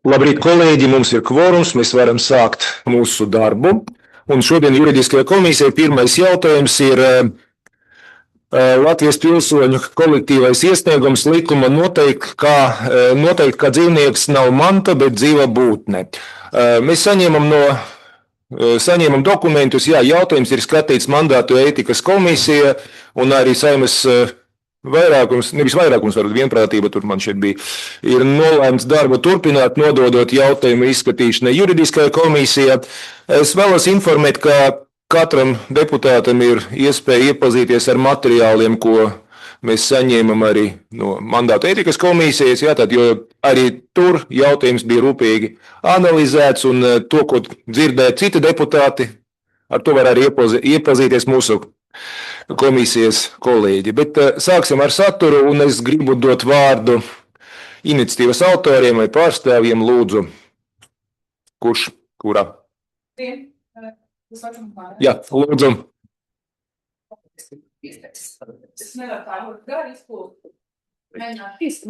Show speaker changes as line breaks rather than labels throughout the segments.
Labrīt, kolēģi! Mums ir kvorums, mēs varam sākt mūsu darbu. Un šodien juridiskajā komisijā pirmais jautājums ir Latvijas pilsoņu kolektīvais iesniegums likuma noteikt, ka dzīvnieks nav manta, bet dzīva būtne. Mēs saņēmam dokumentus, jautājums ir skatīts mandātu ētikas komisija un arī Saeimas vairākums, nevis vairākums, varbūt vienprātība, tur man šeit bija, ir nolēmts darbu turpināt, nododot jautājumu izskatīšanai juridiskajā komisijā. Es vēlos informēt, ka katram deputātam ir iespēja iepazīties ar materiāliem, ko mēs saņēmam arī no mandātu ētikas komisijas, jo arī tur jautājums bija rūpīgi analizēts, un to, ko dzirdēja citi deputāti, ar to var arī iepazīties mūsu komisijas kolēģi. Bet sāksim ar saturu, un es gribu dot vārdu iniciatīvas autoriem vai pārstāvjiem, lūdzu. Kurā? Jā, lūdzu.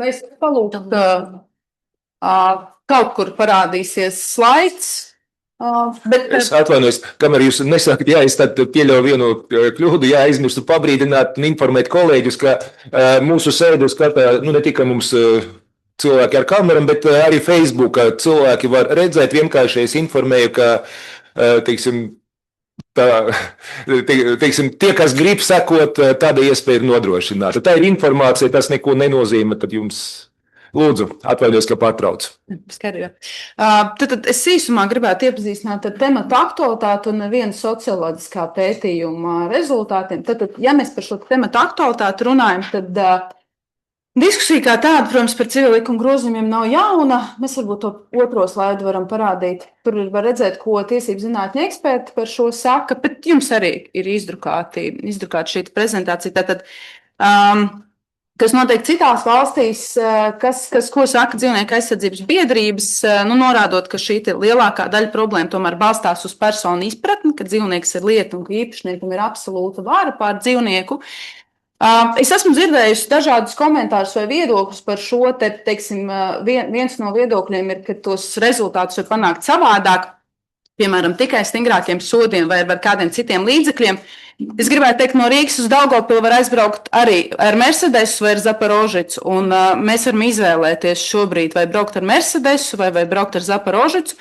Es palūgtu, kaut kur parādīsies slaids.
Es atvainojos, kamēr jūs nesākat, es tad pieļauju vienu kļūdu, aizmirstu pabrīdināt un informēt kolēģus, ka mūsu sēdu skatā, ne tikai mums cilvēki ar kameram, bet arī Facebookā cilvēki var redzēt. Vienkārši es informēju, ka, tie, kas grib sekot, tāda iespēja ir nodrošināta. Tā ir informācija, tas neko nenozīmē, tad jums... Lūdzu, atvainojos, ka pārtraucu.
Tad es īsumā gribētu iepazīstināt ar tematu aktualitāti un vienu socioloģiskā pētījuma rezultātiem. Tad, ja mēs par šo tematu aktualitāti runājam, tad diskusija kā tāda, protams, par civil likuma grozījumiem nav jauna. Mēs varbūt to otro slaidu varam parādīt. Tur var redzēt, ko tiesību zinātņu eksperti par šo saka, bet jums arī ir izdrukāta šī prezentācija. Tātad, kas notiek citās valstīs, ko saka dzīvnieku aizsardzības biedrības, norādot, ka šī lielākā daļa problēma tomēr balstās uz personu izpratni, ka dzīvnieks ir lieta un ka īpašniekam ir absolūta vara pār dzīvnieku. Es esmu dzirdējusi dažādus komentārus vai viedokļus par šo, viens no viedokļiem ir, ka tos rezultātus var panākt savādāk, piemēram, tikai stingrākiem sodiem vai ar kādiem citiem līdzekļiem. Es gribētu teikt, no Rīgas uz Daugavpili var aizbraukt arī ar Mercedesu vai ar Zaporožicu, un mēs varam izvēlēties šobrīd vai braukt ar Mercedesu vai braukt ar Zaporožicu.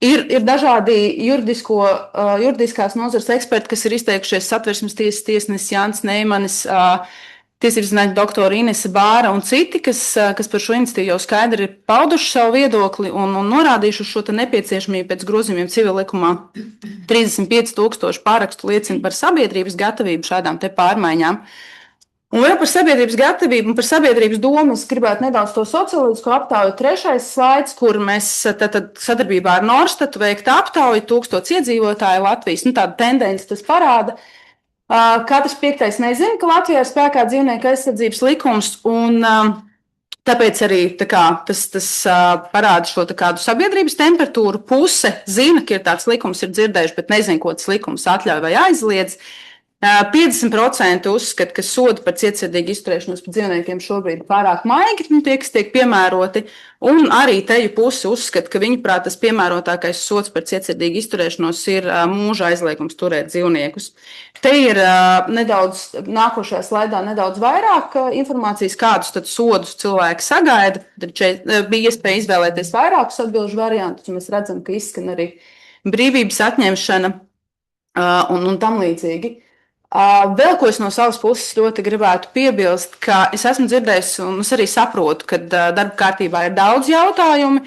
Ir dažādi juridiskās nozares eksperti, kas ir izteikušies, Satversmes tiesas tiesnesis Jānis Neimanis, tiesības zinātņu doktora Inese Bāra un citi, kas par šo iniciatīvu jau skaidri ir pauduši savu viedokli un norādījuši uz šo nepieciešamību pēc grozījumiem civil likumā. 35,000 pārakstu liecina par sabiedrības gatavību šādām pārmaiņām. Un vēl par sabiedrības gatavību un par sabiedrības domu es gribētu nedaudz to socioloģisko aptauju. Trešais slaids, kur mēs sadarbībā ar Norstatu veikt aptauju 1000 iedzīvotāju Latvijas. Tāda tendence tas parāda. Katrs piektais nezina, ka Latvijā ir spēkā dzīvnieku aizsardzības likums, un tāpēc arī tas parāda šo kādu sabiedrības temperatūru. Puse zina, ka ir tāds likums, ir dzirdējuši, bet nezina, ko tas likums atļauj vai aizliedz. 50% uzskata, ka sodi par cietsirdīgu izturēšanos pret dzīvniekiem šobrīd ir pārāk maigi, tie, kas tiek piemēroti, un arī teju puse uzskata, ka viņuprāt tas piemērotākais sods par cietsirdīgu izturēšanos ir mūža aizliegums turēt dzīvniekus. Te ir nedaudz, nākošajā slaidā nedaudz vairāk informācijas, kādus tad sodus cilvēki sagaida. Bija iespēja izvēlēties vairākus atbilžu variantus, un mēs redzam, ka izskan arī brīvības atņemšana un tam līdzīgi. Vēl ko es no savas puses ļoti gribētu piebilst, ka es esmu dzirdējusi un es arī saprotu, ka darba kārtībā ir daudz jautājumi,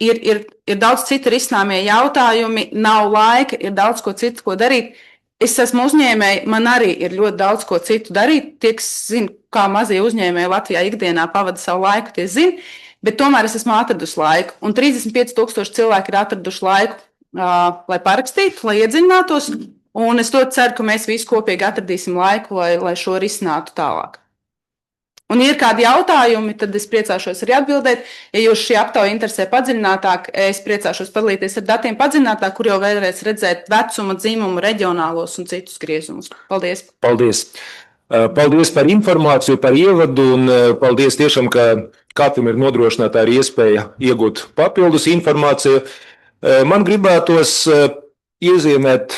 ir daudz citu risināmie jautājumi, nav laika, ir daudz ko citu, ko darīt. Es esmu uzņēmēji, man arī ir ļoti daudz ko citu darīt. Tie, kas zina, kā mazie uzņēmēji Latvijā ikdienā pavada savu laiku, tie zina, bet tomēr es esmu atradusi laiku. Un 35,000 cilvēki ir atraduši laiku, lai parakstītu, lai iedziļinātos. Un es ļoti ceru, ka mēs visi kopīgi atradīsim laiku, lai šo risinātu tālāk. Un, ja ir kādi jautājumi, tad es priecāšos arī atbildēt. Ja jūs šī aptauja interesē padziļinātāk, es priecāšos padalīties ar datiem padziļinātāk, kur jau vēlreiz redzēt vecuma, dzimumu, reģionālos un citus griezumus. Paldies!
Paldies! Paldies par informāciju, par ievadu, un paldies tiešām, ka katram ir nodrošināta arī iespēja iegūt papildus informāciju. Man gribētos iezīmēt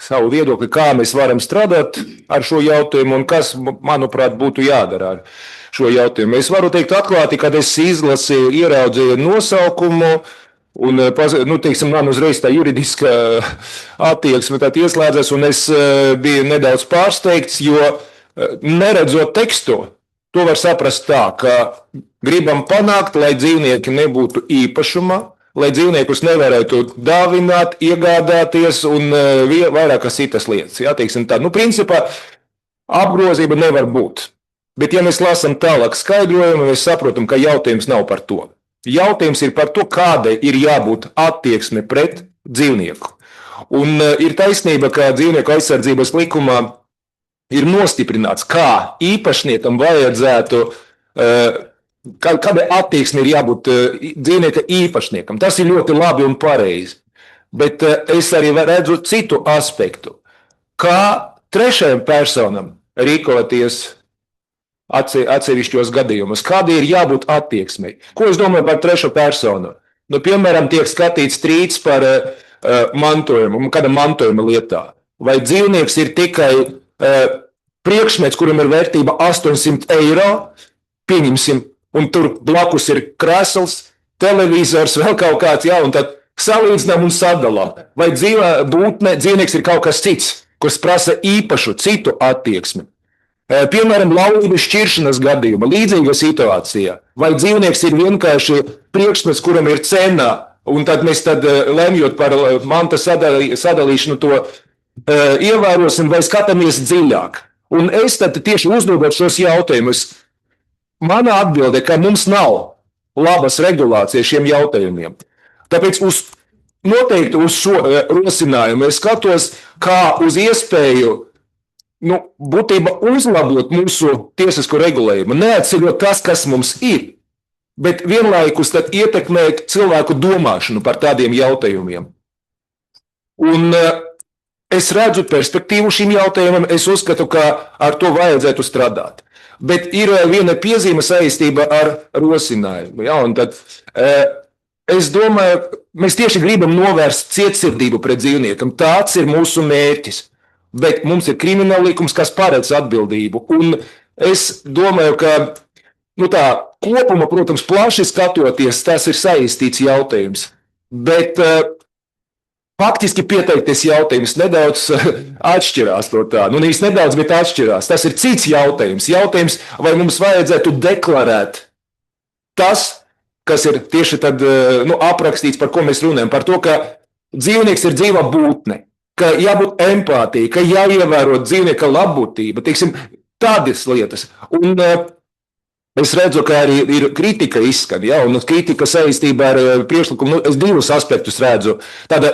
savu viedokli, kā mēs varam strādāt ar šo jautājumu un kas, manuprāt, būtu jādara ar šo jautājumu. Es varu teikt atklāti, kad es izlasīju, ieraudzīju nosaukumu, un, teiksim, man uzreiz tā juridiska attieksme tad ieslēdzas, un es biju nedaudz pārsteigts, jo neredzot tekstu, to var saprast tā, ka gribam panākt, lai dzīvnieki nebūtu īpašumā, lai dzīvniekus nevarētu dāvināt, iegādāties un vairākas citas lietas. Jā, teiksim tā. Principā apgrozība nevar būt. Bet, ja mēs lasām tālāk skaidrojumu, mēs saprotam, ka jautājums nav par to. Jautājums ir par to, kādai ir jābūt attieksme pret dzīvnieku. Un ir taisnība, ka dzīvnieku aizsardzības likumā ir nostiprināts, kā īpašniekam vajadzētu, kādai attieksme ir jābūt dzīvnieka īpašniekam. Tas ir ļoti labi un pareizi. Bet es arī redzu citu aspektu. Kā trešajam personam rīkoties atsevišķos gadījumos, kāda ir jābūt attieksmei. Ko es domāju par trešo personu? Piemēram, tiek skatīts strīds par mantojumu, kāda mantojuma lietā. Vai dzīvnieks ir tikai priekšmets, kuram ir vērtība 800 eiro, pieņemsim, un tur blakus ir krēsls, televizors, vēl kaut kāds, jā, un tad salīdzinām un sadalām. Vai dzīvnieks ir kaut kas cits, kas prasa īpašu citu attieksmi. Piemēram, laulības šķiršanas gadījuma, līdzīga situācija. Vai dzīvnieks ir vienkārši priekšmets, kuram ir cena, un tad mēs lemjot par manta sadalīšanu to ievērosim vai skatāmies dziļāk. Un es tad tieši uzdodot šos jautājumus, mana atbilde, ka mums nav labas regulācijas šiem jautājumiem. Tāpēc noteikti uz šo rosinājumu es skatos kā uz iespēju būtībā uzlabot mūsu tiesisko regulējumu, neatceļot tas, kas mums ir, bet vienlaikus tad ietekmēt cilvēku domāšanu par tādiem jautājumiem. Un es redzu perspektīvu šim jautājumam, es uzskatu, ka ar to vajadzētu strādāt. Bet ir viena piezīme saistība ar rosinājumu. Ja? Un tad, es domāju, mēs tieši gribam novērst cietsirdību pret dzīvniekam. Tāds ir mūsu mērķis. Bet mums ir krimināla likums, kas paredz atbildību. Un es domāju, ka kopumā, protams, plaši skatoties, tas ir saistīts jautājums. Bet faktiski pieteikties jautājums nedaudz atšķirās no tā. Nevis nedaudz, bet atšķirās. Tas ir cits jautājums. Jautājums, vai mums vajadzētu deklarēt tas, kas ir tieši tad aprakstīts, par ko mēs runājam. Par to, ka dzīvnieks ir dzīva būtne. Ka jābūt empātija, ka jāievēro dzīvnieka labbūtība, tādas lietas. Un es redzu, ka arī ir kritika izskan, ja, un kritika saistībā ar priekšlikumu, es divus aspektus redzu. Tāda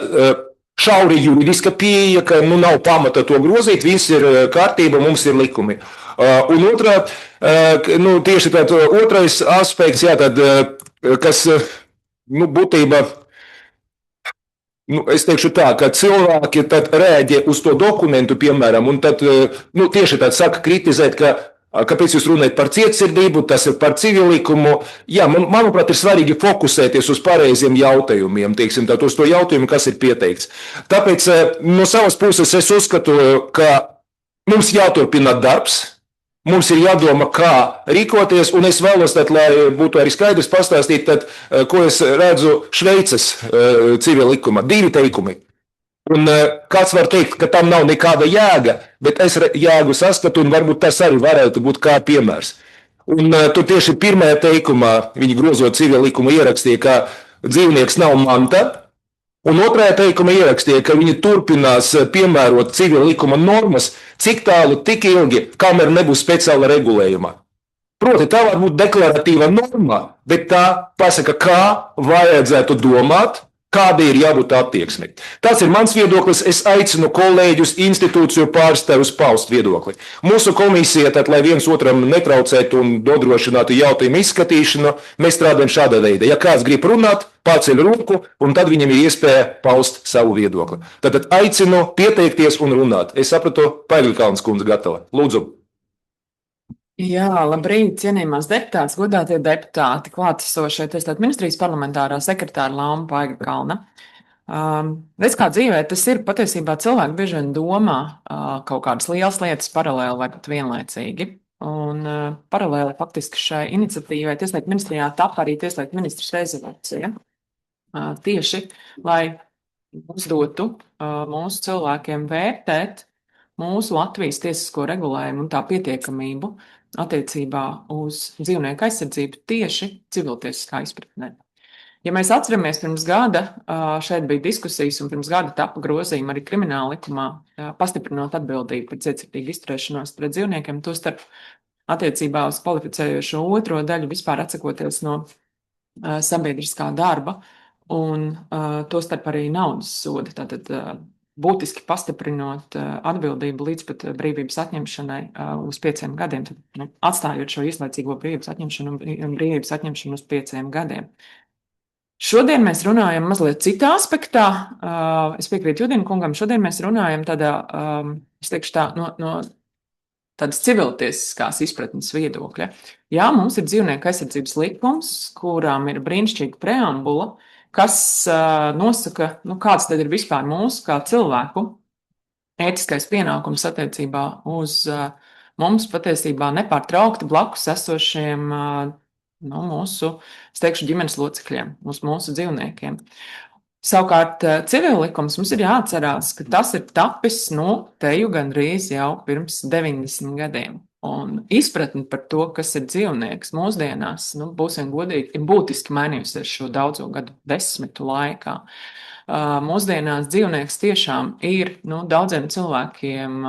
šauri juridiska pieeja, ka nav pamata to grozīt, viss ir kārtība, mums ir likumi. Un tieši otrais aspekts, jā, kas būtībā, es teikšu tā, ka cilvēki tad rēģē uz to dokumentu, piemēram, un tad tieši tad saka kritizēt, kāpēc jūs runājat par cietsirdību, tas ir par civilikumu. Jā, manuprāt, ir svarīgi fokusēties uz pareiziem jautājumiem, uz to jautājumu, kas ir pieteikts. Tāpēc no savas puses es uzskatu, ka mums jāturpina darbs. Mums ir jādomā, kā rīkoties, un es vēlos, lai būtu arī skaidrs pastāstīt, ko es redzu Šveices civil likumā. 2 teikumi. Un kāds var teikt, ka tam nav nekāda jēga, bet es jēgu saskatu, un varbūt tas arī varētu būt kā piemērs. Un tur tieši 1. teikumā viņi grozot civil likumu ierakstīja, ka dzīvnieks nav manta, un 2. teikumā ierakstīja, ka viņi turpinās piemērot civil likuma normas, cik tālu, tik ilgi, kamēr nebūs speciāla regulējuma. Proti, tā var būt deklaratīva norma, bet tā pasaka, kā vajadzētu domāt, kāda ir jābūt attieksme. Tas ir mans viedoklis. Es aicinu kolēģus, institūciju pārstāvjus paust viedokli. Mūsu komisija, tad, lai viens otram netraucētu un nodrošinātu jautājumu izskatīšanu, mēs strādājam šādā veidā. Ja kāds grib runāt, paceļ roku, un tad viņam ir iespēja paust savu viedokli. Tad aicinu pieteikties un runāt. Es sapratu, Paigļkalns kundze gatava. Lūdzu.
Jā, labrīt, cienījamās deputātes, godātie deputāti, klātesošie Tieslietu ministrijas parlamentārā sekretāra Lauma Paiga-Kalna. Redz, kā dzīvē tas ir, patiesībā cilvēki bieži vien domā kaut kādas lielas lietas paralēli vai pat vienlaicīgi. Un paralēli faktiski šai iniciatīvai Tieslietu ministrijā tapa arī Tieslietu ministras rezolūcija. Tieši, lai uzdotu mūsu cilvēkiem vērtēt mūsu Latvijas tiesisko regulējumu un tā pietiekamību attiecībā uz dzīvnieku aizsardzību tieši civiltiesiskā izpratnē. Ja mēs atceramies, pirms gada šeit bija diskusijas un pirms gada tapa grozījumi arī krimināla likumā, pastiprinot atbildību par cietsirdīgu izturēšanos pret dzīvniekiem, tostarp attiecībā uz kvalificējošo otro daļu vispār atsakoties no sabiedriskā darba un tostarp arī naudas soda. Tātad būtiski pastiprinot atbildību līdz pat brīvības atņemšanai uz 5 gadiem, tad, atstājot šo īslaicīgo brīvības atņemšanu uz 5 gadiem. Šodien mēs runājam mazliet citā aspektā. Es piekrītu Judina kungam, šodien mēs runājam tādā, es teikšu tā, no tādas civiltiesiskās izpratnes viedokļa. Jā, mums ir dzīvnieku aizsardzības likums, kurām ir brīnišķīga preambula, kas nosaka, kāds tad ir vispār mūsu kā cilvēku ētiskais pienākums attiecībā uz mums patiesībā nepārtraukti blakus esošiem mūsu, es teikšu, ģimenes locekļiem, mūsu dzīvniekiem. Savukārt, civillikums mums ir jāatcerās, ka tas ir tapis teju gandrīz jau pirms 90 gadiem. Un izpratni par to, kas ir dzīvnieks mūsdienās, būsim godīgi, ir būtiski mainījusies šo daudzo gadu desmitu laikā. Mūsdienās dzīvnieks tiešām ir daudziem cilvēkiem,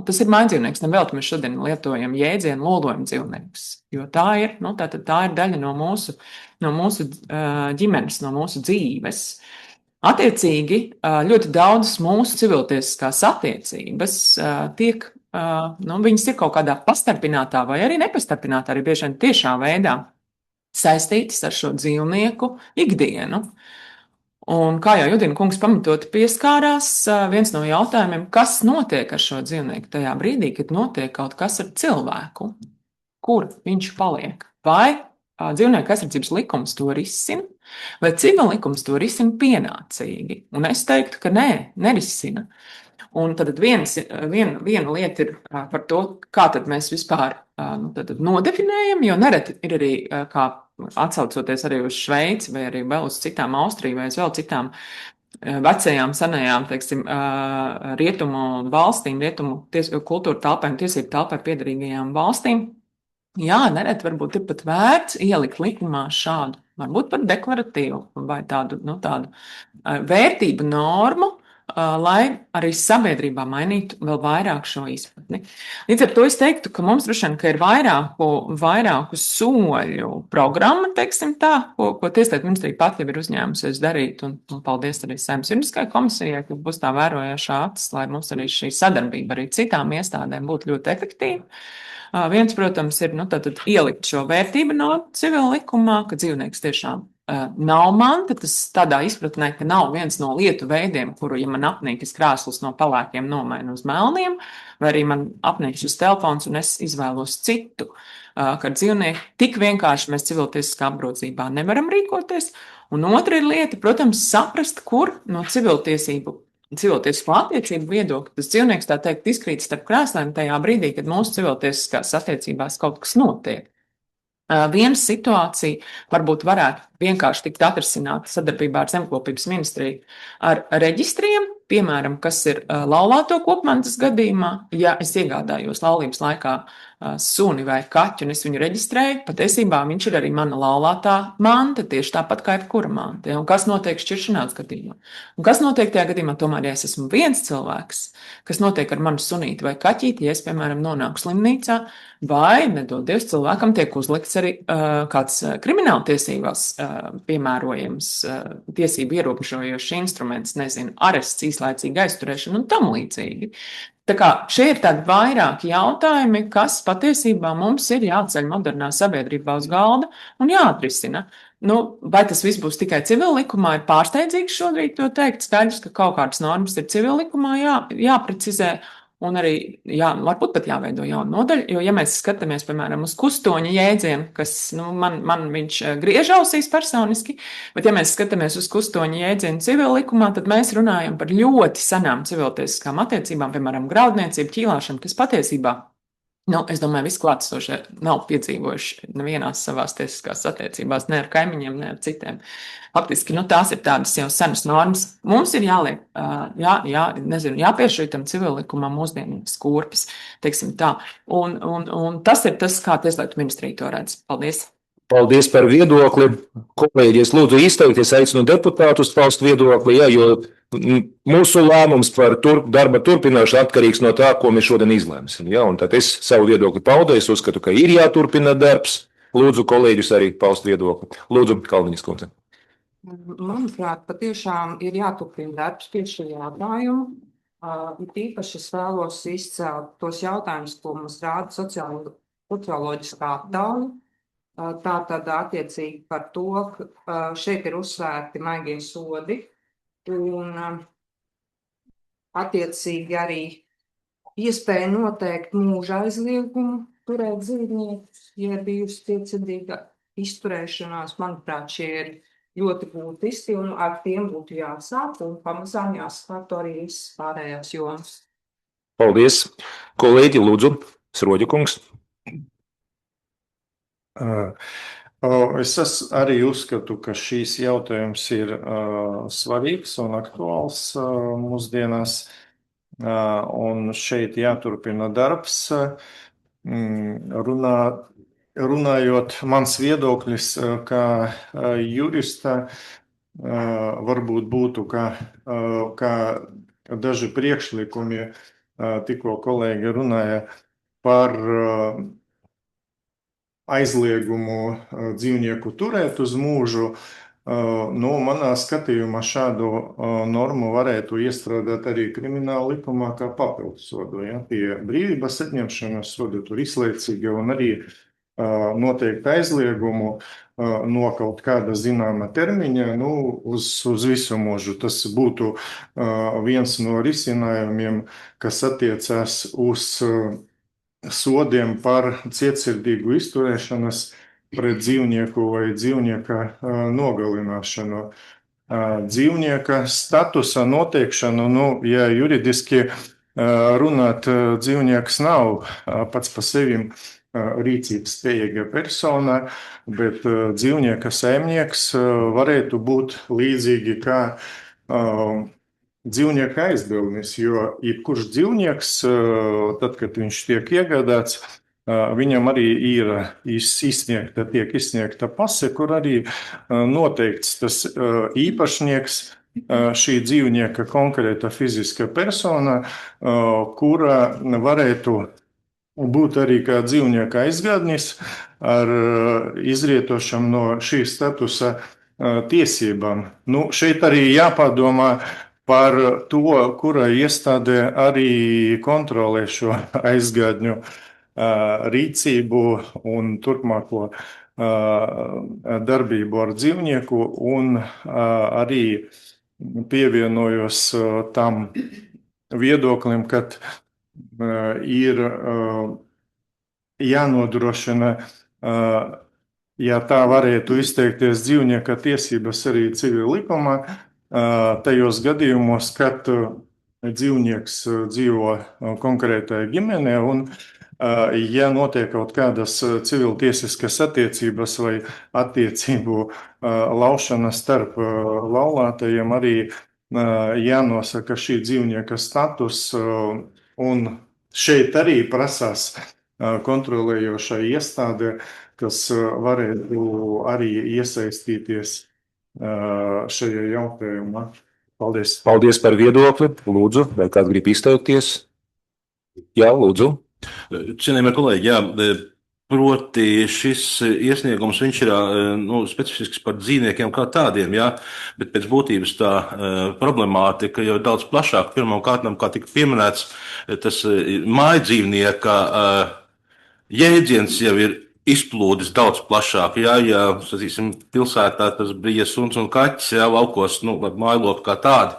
tas ir mājdzīvnieks, nevelti mēs šodien lietojam jēdzienu lolojuma dzīvnieks, jo tā ir daļa no mūsu ģimenes, no mūsu dzīves. Attiecīgi, ļoti daudzas mūsu civiltiesiskās attiecības tiek, viņas ir kaut kādā pastarpinātā vai arī nepastarpinātā, arī bieži vien tiešā veidā saistītas ar šo dzīvnieku ikdienu. Un kā jau Judina kungs pamatoti pieskārās, viens no jautājumiem, kas notiek ar šo dzīvnieku tajā brīdī, kad notiek kaut kas ar cilvēku, kur viņš paliek? Vai dzīvnieku aizsardzības likums to risina, vai civil likums to risina pienācīgi? Un es teiktu, ka nē, nerisina. Un tad viena lieta ir par to, kā tad mēs vispār nodefinējam, jo nereti ir arī, kā atsaucoties arī uz Šveici vai arī vēl uz citām Austriju vai uz vēl citām vecajām, senajām, teiksim, rietumu valstīm, rietumu kultūra telpēm, tiesību telpē piederīgajām valstīm. Jā, nereti varbūt ir pat vērts ielikt likumā šādu, varbūt pat deklaratīvu vai tādu vērtību normu, lai arī sabiedrībā mainītu vēl vairāk šo izpratni. Līdz ar to es teiktu, ka mums droši vien, ka ir vairāku soļu programma, teiksim tā, ko Tieslietu ministrija pat jau ir uzņēmusies darīt, un paldies arī Saeimas juridiskajai komisijai, ka būs tā vērojošā acis, lai mums arī šī sadarbība arī citām iestādēm būtu ļoti efektīva. Viens, protams, ir ielikt šo vērtību no civila likumā, ka dzīvnieks tiešām nav manta, tas tādā izpratnē, ka nav viens no lietu veidiem, kuru, ja man apnīkas krēsls no pelēkiem nomaina uz melniem, vai arī man apnīkas uz telefons un es izvēlos citu, ka dzīvnieki tik vienkārši mēs civiltiesiskā apgrozībā nevaram rīkoties. Un otra ir lieta, protams, saprast, kur no civiltiesisko attiecību viedokļa tas dzīvnieks, tā teikt, izkrīt starp krēsliem tajā brīdī, kad mūsu civiltiesiskās attiecībās kaut kas notiek. Viena situācija varbūt varētu vienkārši tikt atrisināta sadarbībā ar Zemkopības ministriju ar reģistriem, piemēram, kas ir laulāto kopmantas gadījumā. Ja es iegādājos laulības laikā suni vai kaķi un es viņu reģistrēju, patiesībā viņš ir arī mana laulātā manta, tieši tāpat kā jebkura manta. Un kas notiek šķiršanās gadījumā? Un kas notiek tajā gadījumā, tomēr, ja es esmu viens cilvēks, kas notiek ar manu sunīti vai kaķīti, ja es, piemēram, nonāku slimnīcā, vai, nedod Dievs, cilvēkam tiek uzlikts arī kāds krimināltiesībās piemērojams tiesību ierobežojošs instruments, nezinu, arests, īslaicīga aizturēšana un tam līdzīgi. Tā kā šie ir tādi vairāki jautājumi, kas patiesībā mums ir jāceļ modernā sabiedrībā uz galda un jāatrisina. Vai tas viss būs tikai civillikumā, ir pārsteidzīgi šodien to teikt. Skaidrs, ka kaut kādas normas ir civillikumā jāprecizē. Un arī, varbūt pat jāveido jauna nodaļa, jo, ja mēs skatāmies, piemēram, uz kustoņa jēdzienu, kas, man viņš griež ausīs personiski, bet ja mēs skatāmies uz kustoņa jēdzienu civil likumā, tad mēs runājam par ļoti senām civiltiesiskām attiecībām, piemēram, graudniecību, ķīlāšanu, kas patiesībā, es domāju, visi klātesošie nav piedzīvojuši nevienās savās tiesiskās attiecībās, ne ar kaimiņiem, ne ar citiem. Faktiski, tās ir tādas jau senas normas. Mums ir jāliek, jāpiešķir tam civillikumam mūsdienīgas kurpes, teiksim tā. Un tas ir tas, kā Tieslietu ministrija to redz. Paldies!
Paldies par viedokli. Kolēģi, es lūdzu izteikties, aicinu deputātus paust viedokli, jo mūsu lēmums par darba turpināšanu atkarīgs no tā, ko mēs šodien izlemsim. Un tad es savu viedokli paudu, es uzskatu, ka ir jāturpina darbs. Lūdzu, kolēģus arī paust viedokli. Lūdzu, Kalniņas kundze.
Manuprāt, patiešām ir jāturpina darbs pie šī jautājuma. Īpaši es vēlos izcelt tos jautājumus, ko mums rāda socioloģiskā aptauja. Tātad attiecīgi par to, ka šeit ir uzsvērti maigie sodi un attiecīgi arī iespēja noteikt mūža aizliegumu turēt dzīvniekus, ja ir bijusi piecīdīga izturēšanās. Manuprāt, šie ir ļoti būtiski un ar tiem būtu jāsāk un pamazām jāskārto arī visas pārējās jomas.
Paldies. Kolēģi, lūdzu, Sroģa kungs.
Es arī uzskatu, ka šīs jautājums ir svarīgs un aktuāls mūsdienās, un šeit jāturpina darbs. Runājot, mans viedoklis kā jurista varbūt būtu, kā daži priekšlikumi, tikko kolēģi runāja par aizliegumu dzīvnieku turēt uz mūžu. Manā skatījumā šādu normu varētu iestrādāt arī krimināla likumā kā papildsodu. Pie brīvības atņemšanas soda tur izlaicīga un arī noteikti aizliegumu no kaut kāda zināma termiņa uz visu mūžu. Tas būtu viens no risinājumiem, kas attiecās uz sodiem par cietsirdīgu izturēšanos pret dzīvnieku vai dzīvnieka nogalināšanu. Dzīvnieka statusa noteikšanu, ja juridiski runāt, dzīvnieks nav pats pa sevi rīcības spējīga persona, bet dzīvnieka saimnieks varētu būt līdzīgi kā dzīvnieka aizbildnis, jo jebkurš dzīvnieks, tad, kad viņš tiek iegādāts, viņam arī tiek izsniegta pase, kur arī noteikts tas īpašnieks, šī dzīvnieka konkrēta fiziska persona, kura varētu būt arī kā dzīvnieka aizgādnis ar izrietošam no šī statusa tiesībām. Šeit arī jāpadomā par to, kura iestādē arī kontrolē šo aizgādņu rīcību un turpmāko darbību ar dzīvnieku, un arī pievienojos tam viedoklim, kad ir jānodrošina, ja tā varētu izteikties, dzīvnieka tiesības arī civil likumā, tajos gadījumos, kad dzīvnieks dzīvo konkrētai ģimenē un, ja notiek kaut kādas civiltiesiskas attiecības vai attiecību laušana starp laulātajiem, arī jānosaka šī dzīvnieka status, un šeit arī prasās kontrolējošā iestāde, kas varētu arī iesaistīties šajā jautājumā. Paldies.
Paldies par viedokli. Lūdzu, vai kāds grib izteikties? Jā, lūdzu.
Cienījamie kolēģi, proti šis iesniegums, viņš ir specifisks par dzīvniekiem kā tādiem, bet pēc būtības tā problemātika jau daudz plašāk. Pirmkārt, kā tika pieminēts, tas mājdzīvnieka jēdziens jau ir izplūdes daudz plašāk. Jā, ja, sacīsim, pilsētā tas bija suns un kaķis, jā, laukos, nu, mājlopi kā tādi,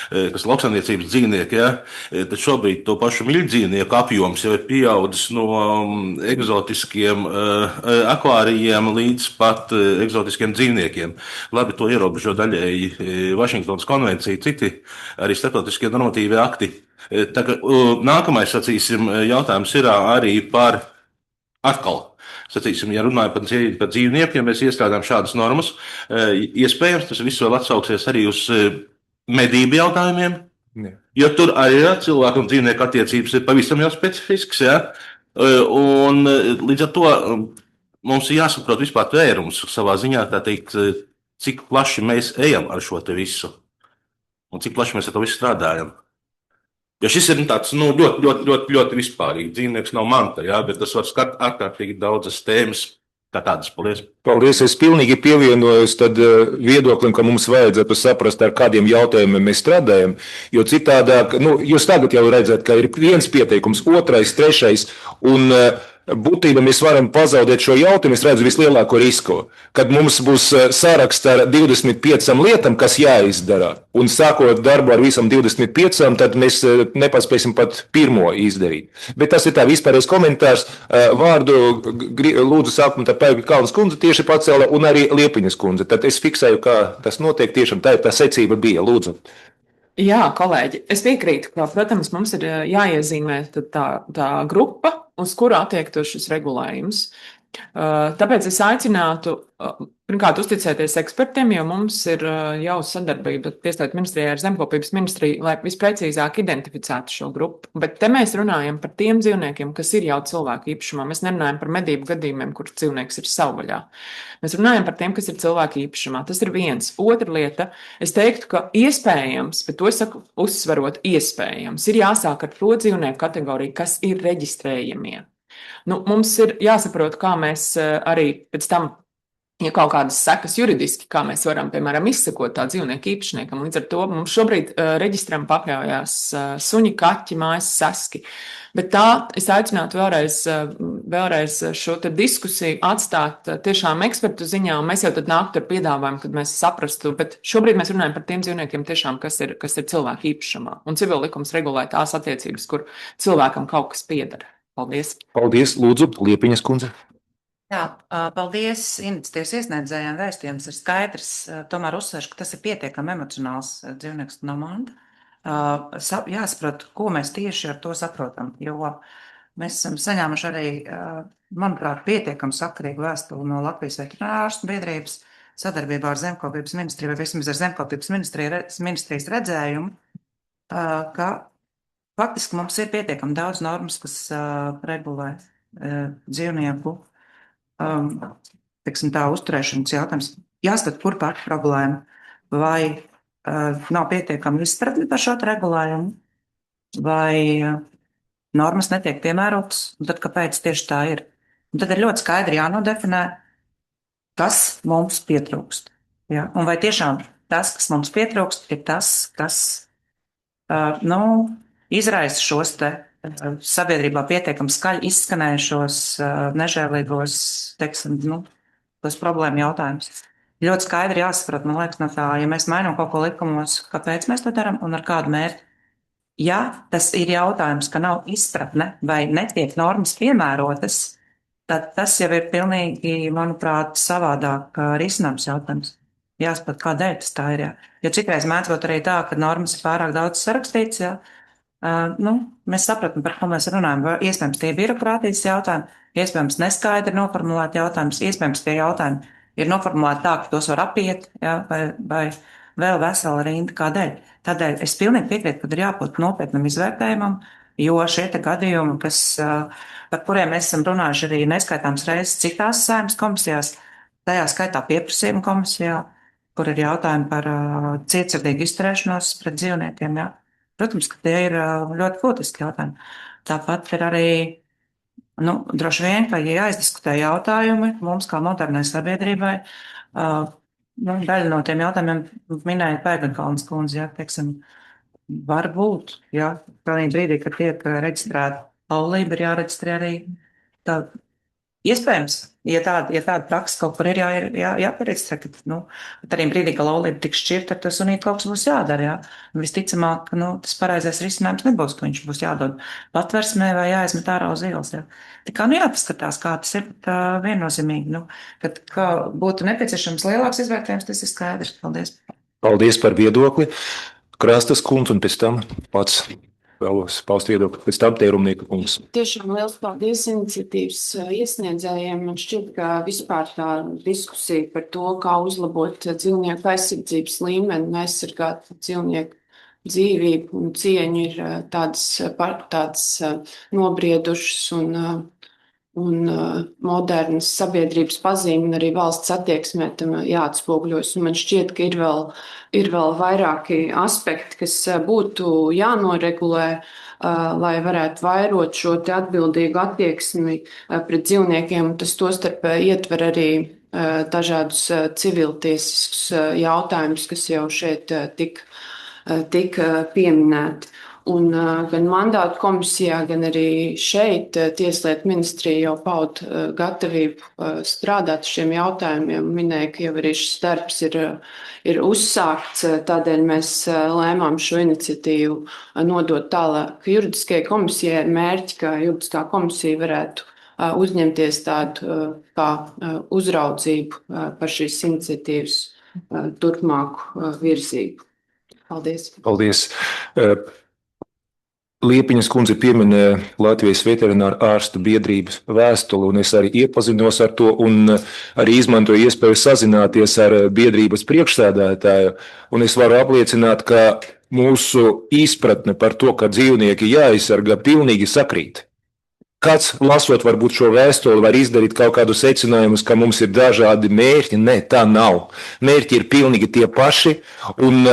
kas ir lauksaimniecības dzīvnieki, jā, tad šobrīd to pašu mīļdzīvnieku apjoms jau ir pieaudzis no eksotiskiem akvārijiem līdz pat eksotiskiem dzīvniekiem. Labi, to ierobežo daļēji Vašingtonas konvencija, citi arī starptautiskie normatīvie akti. Tā kā, nākamais, sacīsim, jautājums ir arī par atkal. Sacīsim, ja runājam par dzīvniekiem, mēs iestrādājam šādas normas. Iespējams, tas viss vēl atsauksies arī uz medību jautājumiem, jo tur arī cilvēku un dzīvnieku attiecības ir pavisam jau specifisks. Ja? Un līdz ar to mums ir jāsaprot vispār tvērums savā ziņā, tā teikt, cik plaši mēs ejam ar šo te visu un cik plaši mēs ar to visu strādājam. Jo šis ir tāds ļoti vispārīgs. Dzīvnieks nav manta, jā, bet tas var skart ārkārtīgi daudzas tēmas. Tādas, paldies.
Paldies. Es pilnīgi pievienojos viedoklim, ka mums vajadzētu saprast, ar kādiem jautājumiem mēs strādājam. Jo citādāk, jūs tagad jau redzat, ka ir viens pieteikums, otrais, trešais. Un būtībā mēs varam pazaudēt šo jautājumu. Es redzu vislielāko risku, kad mums būs saraksts ar 25 lietām, kas jāizdara. Un sākot darbu ar visam 25, tad mēs nepaspēsim pat pirmo izdarīt. Bet tas ir tā vispārējais komentārs. Vārdu lūdzu sākumā Paiga Kalnas kundze tieši pacēla un arī Liepiņas kundze. Tad es fiksēju, kā tas notiek tiešām. Tā secība bija. Lūdzu.
Jā, kolēģi, es piekrītu, ka, protams, mums ir jāiezīmē tā grupa, uz kuru attiektos šis regulējums. Tāpēc es aicinātu, pirmkārt, uzticēties ekspertiem, jo mums ir jau sadarbība Tieslietu ministrijā ar Zemkopības ministriju, lai visprecīzāk identificētu šo grupu. Bet te mēs runājam par tiem dzīvniekiem, kas ir jau cilvēku īpašumā. Mēs nerunājam par medību gadījumiem, kur dzīvnieks ir savvaļā. Mēs runājam par tiem, kas ir cilvēku īpašumā. Tas ir viens. Otra lieta, es teiktu, ka iespējams, bet to es saku uzsverot iespējams, ir jāsāk ar to dzīvnieku kategoriju, kas ir reģistrējamie. Mums ir jāsaprot, kā mēs arī pēc tam, ja kaut kādas sekas juridiski, kā mēs varam, piemēram, izsekot tā dzīvnieku īpašniekam. Līdz ar to mums šobrīd reģistram pakļaujās suņi, kaķi, mājas saski. Bet tā es aicinātu vēlreiz šo te diskusiju atstāt tiešām ekspertu ziņā, un mēs jau tad nāktu ar piedāvājumu, kad mēs saprastu, bet šobrīd mēs runājam par tiem dzīvniekiem tiešām, kas ir cilvēku īpašumā. Un civil likums regulē tās attiecības, kur cilvēkam kaut kas pieder. Paldies.
Paldies, lūdzu, Liepiņas kundze.
Jā, paldies iniciatīvas iesniedzējiem. Vēstījums ir skaidrs, tomēr uzsveršu, ka tas ir pietiekami emocionāls dzīvnieks no manta. Jāsaprot, ko mēs tieši ar to saprotam, jo mēs esam saņēmuši arī, manuprāt, pietiekami sakarīgu vēstuli no Latvijas veterinārārstu biedrības sadarbībā ar Zemkopības ministriju, vai vismaz ar Zemkopības ministrijas redzējumu, ka faktiski mums ir pietiekami daudz normas, kas regulē dzīvnieku uzturēšanas jautājums. Jāskat, kur pati problēma, vai nav pietiekami izpratni par šo regulējumu, vai normas netiek piemērotas, un tad kāpēc tieši tā ir. Un tad ir ļoti skaidri jānodefinē, kas mums pietrūkst. Ja? Un vai tiešām tas, kas mums pietrūkst, ir tas, kas izraisa šos te sabiedrībā pietiekami skaļi izskanējušos nežēlīgos, tos problēmu jautājumus. Ļoti skaidri jāsaprot, man liekas, no tā, ja mēs mainām kaut ko likumos, kāpēc mēs to darām un ar kādu mērķi. Ja tas ir jautājums, ka nav izpratne vai netiek normas piemērotas, tad tas jau ir pilnīgi, manuprāt, savādāk risināms jautājums. Jāsaprot, kādēļ tas tā ir. Jā. Jo citreiz mēdz būt arī tā, ka normas ir pārāk daudz sarakstīts. Jā. Mēs sapratam, par ko mēs runājam. Iespējams, tie ir birokrātijas jautājumi, iespējams, neskaidri noformulēti jautājumi, iespējams, tie jautājumi ir noformulēti tā, ka tos var apiet, jā, vai vēl vesela rinda. Kādēļ? Tādēļ es pilnīgi piekrītu, ka ir jābūt nopietnam izvērtējumam, jo šie te gadījumi, par kuriem mēs esam runājuši arī neskaitāms reizes citās Saeimas komisijās, tajā skaitā pieprasījuma komisijā, kur ir jautājumi par cietsirdīgu izturēšanos pret dzīvniekiem. Jā. Protams, ka tie ir ļoti būtiski jautājumi. Tāpat ir arī, droši vien, ka jāizdiskutē jautājumi mums kā modernai sabiedrībai. Daļa no tiem jautājumiem minēja Paiga Kalnas kundze, jā, teiksim, varbūt, jā, tādā brīdī, kad tiek reģistrēta laulība, ir jāreģistrē arī tā Iespējams, ja tāda praksa kaut kur ir jāpareģistrē, ka arī brīdī, ka laulība tiks šķirta, tad sunīt kaut kas būs jādara, jā. Un visticamāk, tas pareizais risinājums nebūs, ka viņš būs jādod patversmē vai jāizmet ārā uz ielas, jā. Tā kā, jāpaskatās, kā tas ir, bet viennozīmīgi, kad kā būtu nepieciešams lielāks izvērtējums, tas ir skaidrs. Paldies.
Paldies par viedokli. Krastas kundze un pēc tam pats vēlos paust viedokli, pēc tam Tērumnieka kungs.
Tiešām liels paldies iniciatīvas iesniedzējiem. Man šķiet, ka vispār tā diskusija par to, kā uzlabot dzīvnieku aizsardzības līmeni un aizsargāt dzīvnieku dzīvību un cieņu ir tādas nobriedušas un modernas sabiedrības pazīme un arī valsts attieksmē tam jāatspoguļos. Un man šķiet, ka ir vēl vairāki aspekti, kas būtu jānoregulē, lai varētu vairot šo te atbildīgu attieksmi pret dzīvniekiem. Tas tostarp ietver arī dažādus civiltiesiskus jautājumus, kas jau šeit tika pieminēti. Un gan mandātu komisijā, gan arī šeit Tieslietu ministrija jau paud gatavību strādāt šiem jautājumiem. Minēja, ka jau arī šis darbs ir uzsākts, tādēļ mēs lēmām šo iniciatīvu nodot tālāk juridiskajai komisijai ar mērķi, ka juridiskā komisija varētu uzņemties tādu kā uzraudzību par šīs iniciatīvas turpmāku virzību. Paldies.
Paldies. Liepiņas kundze pieminēja Latvijas veterināru ārstu biedrības vēstuli, un es arī iepazinos ar to, un arī izmantoju iespēju sazināties ar biedrības priekšsēdētāju, un es varu apliecināt, ka mūsu izpratne par to, ka dzīvnieki jāaizsargā, pilnīgi sakrīt. Kāds, lasot varbūt šo vēstuli, var izdarīt kaut kādu secinājumus, ka mums ir dažādi mērķi? Nē, tā nav. Mērķi ir pilnīgi tie paši, un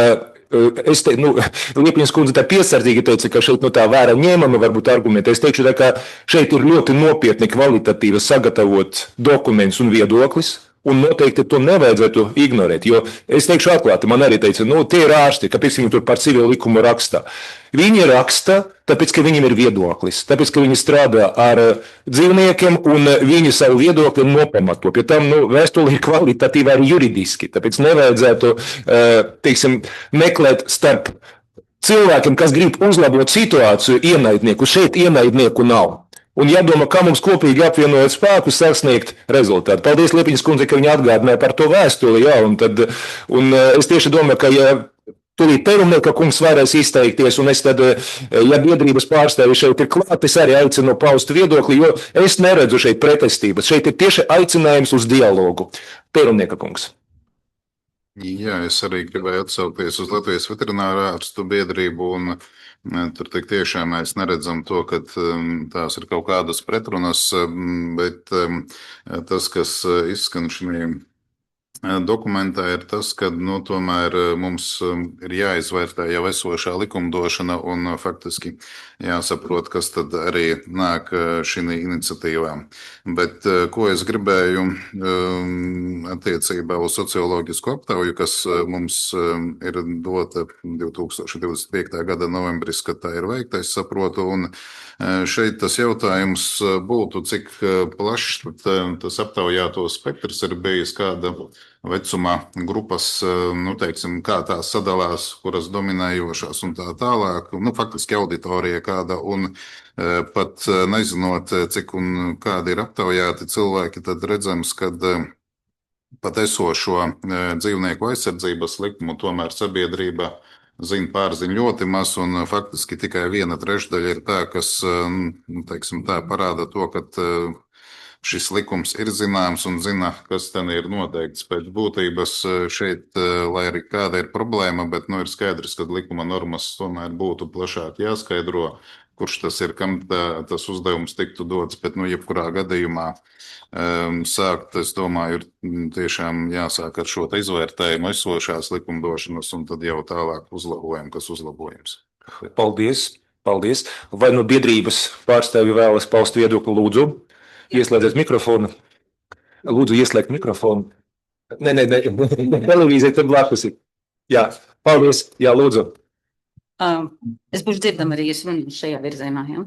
es teiktu, Liepiņas kundze tā piesardzīgi teica, ka šeit tā vērā ņēmama varbūt argumenti. Es teikšu, ka šeit ir ļoti nopietni kvalitatīvi sagatavot dokuments un viedoklis, un noteikti to nevajadzētu ignorēt, jo es teikšu atklāti, man arī teica, tie ir ārsti, kāpēc viņi tur par civilu likumu rakstā. Viņi raksta, tāpēc, ka viņiem ir viedoklis, tāpēc, ka viņi strādā ar dzīvniekiem un viņi savu viedokli nopamato. Pie tam vēstuli ir kvalitatīva arī juridiski, tāpēc nevajadzētu, teiksim, meklēt starp cilvēkiem, kas grib uzlabot situāciju, ienaidnieku. Šeit ienaidnieku nav. Un jādomā, kā mums kopīgi apvienojot spēkus sasniegt rezultātu. Paldies, Liepiņas kundze, ka viņi atgādināja par to vēstuli, jā, un es tieši domāju, ka ja tūlīt Tērumnieka kungs varēs izteikties, un es tad, ja biedrības pārstāvi šeit ir klāt, es arī aicinu paust viedokli, jo es neredzu šeit pretestības. Šeit ir tieši aicinājums uz dialogu. Tērumnieka kungs.
Jā, es arī gribēju atsaukties uz Latvijas veterinārā ārstu biedrību, un tur tiešām mēs neredzam to, ka tās ir kaut kādas pretrunas, bet tas, kas izskan šajā dokumentā, ir tas, ka tomēr mums ir jāizvērtē jau esošā likumdošana un faktiski jāsaprot, kas tad arī nāk šī iniciatīvā. Bet ko es gribēju attiecībā uz socioloģisku aptauju, kas mums ir dota 2025. gada novembris, kad tā ir veikta, es saprotu, un šeit tas jautājums būtu, cik plašs tas aptaujāto spektrs ir bijis, kāda vecuma grupas, teiksim, kā tās sadalās, kuras dominējošās un tā tālāk. Faktiski auditorija kāda, un pat nezinot, cik un kādi ir aptaujāti cilvēki, tad redzams, ka pat esošo dzīvnieku aizsardzības likumu tomēr sabiedrība pārzina ļoti maz, un faktiski tikai 1/3 ir tā, kas, teiksim, tā parāda to, ka šis likums ir zināms un zina, kas ten ir noteikts pēc būtības šeit, lai arī kāda ir problēma, bet ir skaidrs, ka likuma normas tomēr būtu plašāk jāskaidro, kurš tas ir, kam tas uzdevums tiktu dots, bet jebkurā gadījumā sākt, es domāju, ir tiešām jāsāk ar šo izvērtējumu esošās likumdošanas un tad jau tālāk uzlabojumu, kas uzlabojums.
Paldies, paldies. Vai no biedrības pārstāvji vēlas paust viedokli, lūdzu? Ieslēdziet mikrofonu. Lūdzu, ieslēgt mikrofonu. Nē, televīzija te blakus ir. Jā, paldies. Jā, lūdzu.
Es būšu dzirdama arī, es runāšu šajā virzienā. Ja?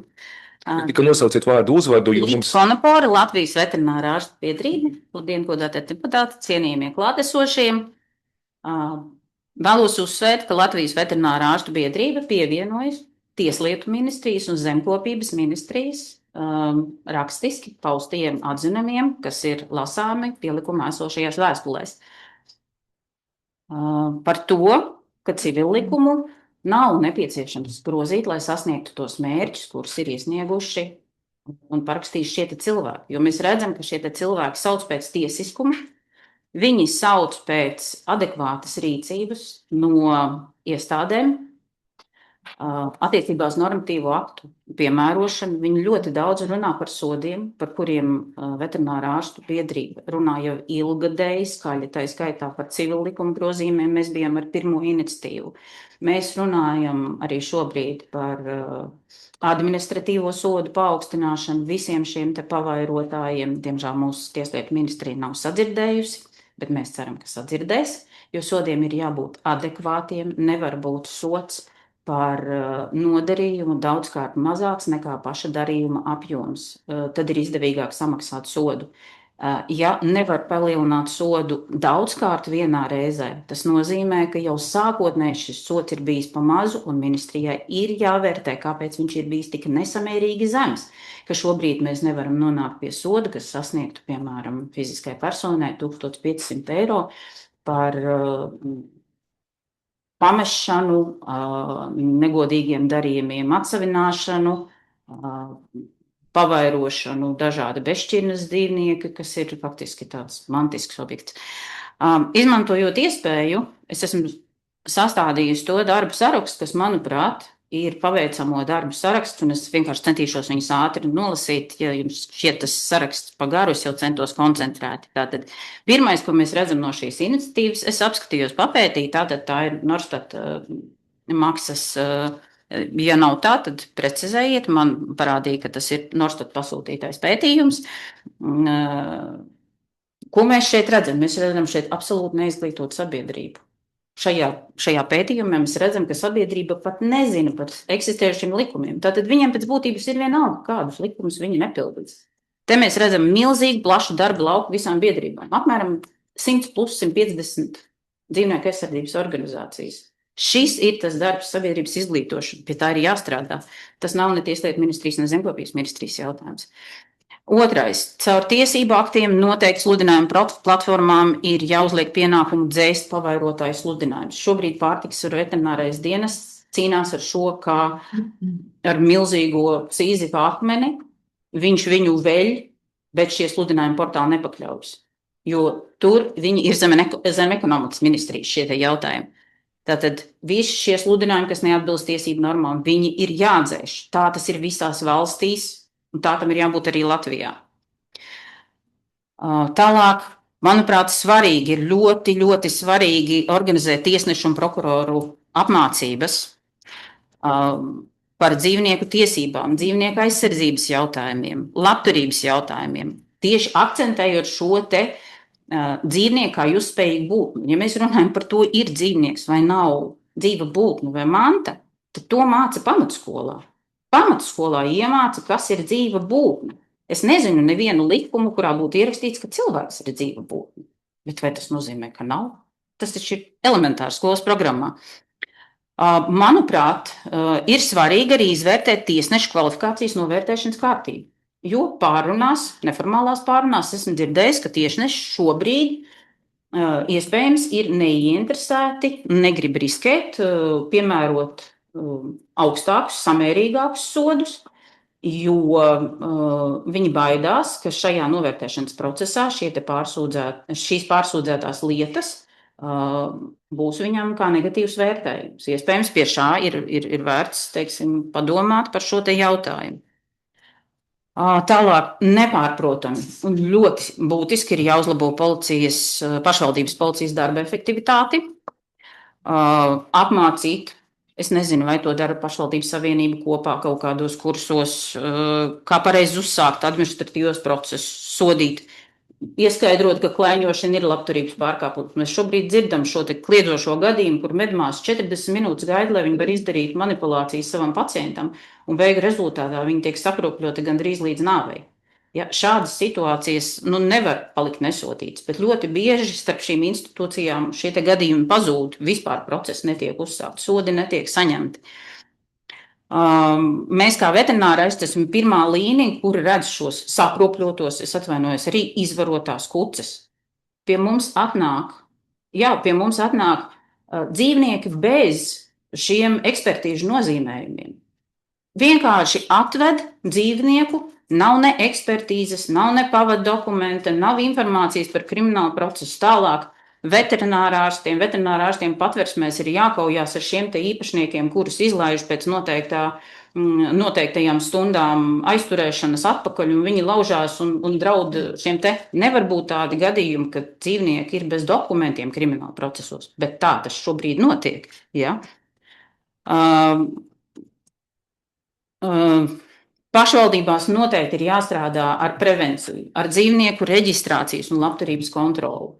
Tikai nosauciet vārdu uzvārdu, jo mums...
Konopora, Latvijas veterinārā ārstu biedrība, labdien, godātie deputāti, cienījamie klātesošie. Vēlos uzsvērt, ka Latvijas veterinārā ārstu biedrība pievienojas Tieslietu ministrijas un Zemkopības ministrijas rakstiski paustiem atzinumiem, kas ir lasāmi pielikumā esošajās vēstulēs. Par to, ka civillikumu nav nepieciešams grozīt, lai sasniegtu tos mērķus, kurus ir iesnieguši un parakstījuši šie cilvēki. Jo mēs redzam, ka šie cilvēki sauc pēc tiesiskuma, viņi sauc pēc adekvātas rīcības no iestādēm, attiecībā uz normatīvo aktu piemērošanu. Viņi ļoti daudz runā par sodiem, par kuriem veterinārā ārstu biedrība runā jau ilgadēji skaļi, tā skaitā par civil likuma grozījumiem. Mēs bijām ar pirmo iniciatīvu. Mēs runājam arī šobrīd par administratīvo sodu paaugstināšanu visiem šiem te pavairotājiem. Diemžēl mūsu Tieslietu ministrija nav sadzirdējusi, bet mēs ceram, ka sadzirdēs, jo sodiem ir jābūt adekvātiem, nevar būt sods par nodarījumu daudzkārt mazāks nekā paša darījuma apjoms. Tad ir izdevīgāk samaksāt sodu. Ja nevar palielināt sodu daudzkārt vienā reizē, tas nozīmē, ka jau sākotnēji šis sods ir bijis pa mazu un ministrijai ir jāvērtē, kāpēc viņš ir bijis tik nesamērīgi zems, ka šobrīd mēs nevaram nonākt pie soda, kas sasniegtu, piemēram, fiziskai personai 1500 eiro par pamešanu, negodīgiem darījumiem atsavināšanu, pavairošanu dažādi bezšķirnes dzīvnieki, kas ir faktiski tāds mantisks objekts. Izmantojot iespēju, es esmu sastādījusi to darbu sarakstu, kas, manuprāt, ir paveicamo darbu saraksts, un es vienkārši centīšos viņus ātri nolasīt. Ja jums šķiet tas saraksts pa garu, es jau centos koncentrēti. Tātad pirmais, ko mēs redzam no šīs iniciatīvas, es apskatījos papētīt, tātad tā ir Norstat maksas. Ja nav tā, tad precizējiet. Man parādīja, ka tas ir Norstat pasūtītais pētījums. Ko mēs šeit redzam? Mēs redzam šeit absolūti neizglītotu sabiedrību. Šajā pētījumā mēs redzam, ka sabiedrība pat nezina par eksistējušiem likumiem. Tātad viņiem pēc būtības ir vienalga, kādus likumus viņi nepildīs. Te mēs redzam milzīgi plašu darba lauku visām biedrībām. Apmēram 100 plus 150 dzīvnieku aizsardzības organizācijas. Šis ir tas darbs sabiedrības izglītošana, pie tā ir jāstrādā. Tas nav ne Tieslietu ministrijas, ne Zemkopības ministrijas jautājums. Otrais, caur tiesību aktiem noteikti sludinājumu platformām ir jāuzliek pienākumu dzēst pavairotāju sludinājumus. Šobrīd pārtikas un veterinārais dienests cīnās ar šo kā ar milzīgo Sīzifa akmeni. Viņš viņu veļ, bet šie sludinājumi portāli nepakļaujas, jo tur viņi ir zem ekonomikas ministrijas šie jautājumi. Tātad visi šie sludinājumi, kas neatbilst tiesību normām, viņi ir jādzēš. Tā tas ir visās valstīs. Un tā tam ir jābūt arī Latvijā. Tālāk, manuprāt, svarīgi ir ļoti, ļoti svarīgi organizēt tiesnešu un prokuroru apmācības par dzīvnieku tiesībām, dzīvnieku aizsardzības jautājumiem, labturības jautājumiem. Tieši akcentējot šo te dzīvnieku kā jusspējīgu būtni. Ja mēs runājam par to, ir dzīvnieks vai nav dzīva būtne vai manta, tad to māca pamatskolā. Pamatskolā iemāca, kas ir dzīva būtne. Es nezinu nevienu likumu, kurā būtu ierakstīts, ka cilvēks ir dzīva būtne. Bet vai tas nozīmē, ka nav? Tas taču ir elementārs skolas programmā. Manuprāt, ir svarīgi arī izvērtēt tiesnešu kvalifikācijas novērtēšanas kārtību. Jo pārrunās, neformālās pārrunās, esmu dzirdējis, ka tiesneši šobrīd iespējams ir neieinteresēti, negrib riskēt, piemērot augstākus, samērīgākus sodus, jo viņi baidās, ka šajā novērtēšanas procesā šīs pārsūdzētās lietas būs viņam kā negatīvs vērtējums. Iespējams, pie šā ir vērts, teiksim, padomāt par šo te jautājumu. Tālāk, nepārprotami un ļoti būtiski ir jāuzlabo pašvaldības policijas darba efektivitāti, apmācīt. Es nezinu, vai to dara pašvaldības savienība kopā kaut kādos kursos, kā pareizi uzsākt administratīvos procesus, sodīt ieskaidrot, ka klaiņošana ir labturības pārkāpums. Mēs šobrīd dzirdam šo te kliedzošo gadījumu, kur medmās 40 minūtes gaida, lai viņi var izdarīt manipulācijas savam pacientam, un beigu rezultātā viņi tiek sakrupļoti gandrīz līdz nāvei. Ja, šādas situācijas nevar palikt nesotītas, bet ļoti bieži starp šīm institūcijām šie te gadījumi pazūd, vispār procesi netiek uzsākti, sodi netiek saņemti. Mēs kā veterinārais esam pirmā līnija, kuri redz šos sakropļotos, arī izvarotās kuces. Pie mums atnāk dzīvnieki bez šiem ekspertīžu nozīmējumiem. Vienkārši atved dzīvnieku, nav ne ekspertīzes, nav ne pavadu dokumenta, nav informācijas par kriminālu procesu tālāk. Veterinārārstiem patversmēs ir jākaujās ar šiem te īpašniekiem, kurus izlaiž pēc noteiktajām stundām aizturēšanas atpakaļ, un viņi laužās un draud šiem te. Nevar būt tādi gadījumi, ka dzīvnieki ir bez dokumentiem krimināla procesos, bet tā tas šobrīd notiek. Ja? Pašvaldībās noteikti ir jāstrādā ar prevenciju, ar dzīvnieku reģistrācijas un labturības kontroli.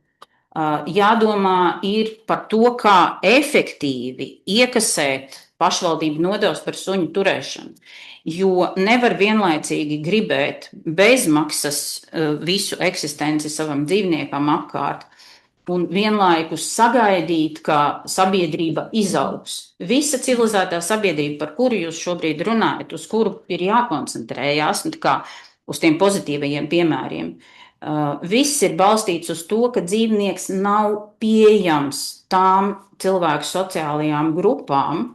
Jādomā ir par to, kā efektīvi iekasēt pašvaldību nodevas par suņu turēšanu, jo nevar vienlaicīgi gribēt bezmaksas visu eksistenci savam dzīvniekam apkārt un vienlaikus sagaidīt, ka sabiedrība izaugs. Visa civilizētā sabiedrība, par kuru jūs šobrīd runājat, uz kuru ir jākoncentrējās, uz tiem pozitīvajiem piemēriem, viss ir balstīts uz to, ka dzīvnieks nav pieejams tām cilvēku sociālajām grupām